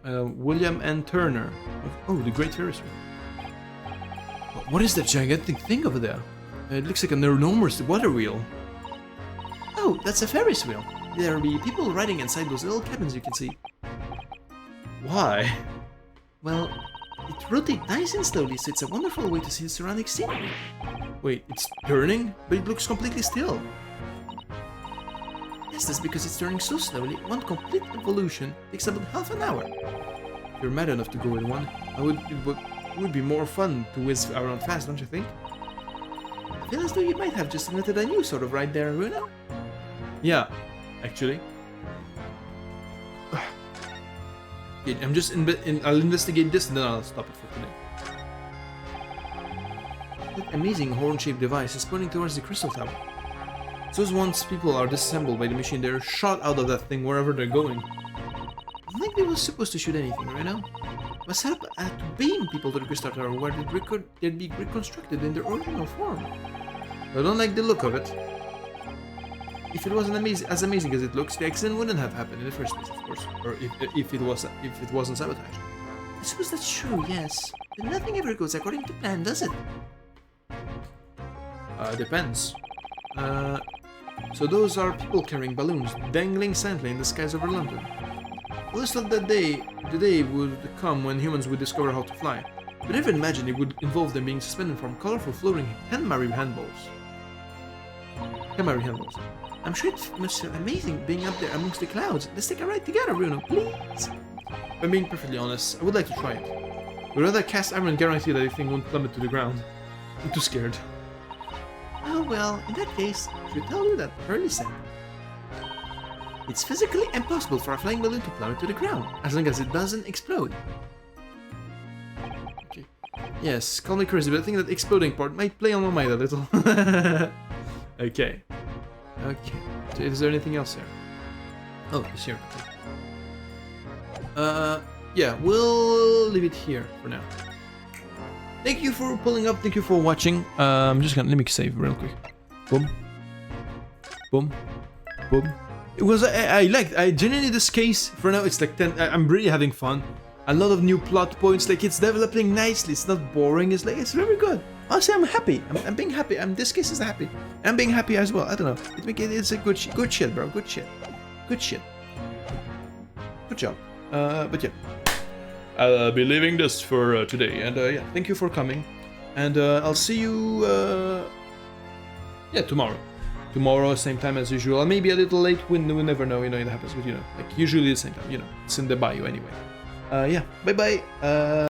now. William N. Turner. Oh, the Great Ferris Wheel. What is that gigantic thing over there? It looks like an enormous water wheel. Oh, that's a Ferris wheel. There'll be people riding inside those little cabins you can see. Why? Well, it rotates nice and slowly, so it's a wonderful way to see the surrounding scenery. Wait, it's turning? But it looks completely still. Yes, that's because it's turning so slowly. One complete evolution takes about half an hour. If you're mad enough to go in one, it would be more fun to whiz around fast, don't you think? I feel as though you might have just invented a new sort of ride there, Runa. Yeah, actually. Okay, I'll investigate this and then I'll stop it for today. That amazing horn-shaped device is pointing towards the crystal tower. So once people are disassembled by the machine, they're shot out of that thing wherever they're going. I don't think they were supposed to shoot anything, right now. It was set up to beam people to the crystal tower where they'd be reconstructed in their original form. I don't like the look of it. If it wasn't as amazing as it looks, The accident wouldn't have happened in the first place, of course. Or if it wasn't sabotaged. I suppose that's true, yes. But nothing ever goes according to plan, does it? Depends. So those are people carrying balloons, dangling silently in the skies over London. Well, it's not that the day would come when humans would discover how to fly. But never imagined it would involve them being suspended from colorful floating Henmari handballs. I'm sure it must feel amazing being up there amongst the clouds. Let's take a ride together, Bruno, please. If I'm being perfectly honest, I would like to try it. But rather cast iron and guarantee that the thing won't plummet to the ground. I'm too scared. Oh well, in that case, I should tell you that Hurley said. It's physically impossible for a flying balloon to plummet to the ground, as long as it doesn't explode. Okay. Yes, call me crazy, but I think that exploding part might play on my mind a little. Okay. Okay. So is there anything else here? Oh, it's here. Okay. Yeah, we'll leave it here for now. Thank you for pulling up. Thank you for watching. I'm just gonna let me save real quick. Boom. Boom. Boom. It was I genuinely this case for now. It's like 10. I'm really having fun. A lot of new plot points. Like it's developing nicely. It's not boring. It's like it's very good. Honestly, I'm happy. I'm being happy. This case is happy. I'm being happy as well. I don't know. It's a good shit, bro. Good shit. Good shit. Good job. But yeah. I'll be leaving this for today. And yeah, thank you for coming. And I'll see you yeah, tomorrow. Tomorrow, same time as usual. Maybe a little late. We never know. You know, it happens. But you know, like usually the same time. You know, it's in the bio anyway. Yeah. Bye bye.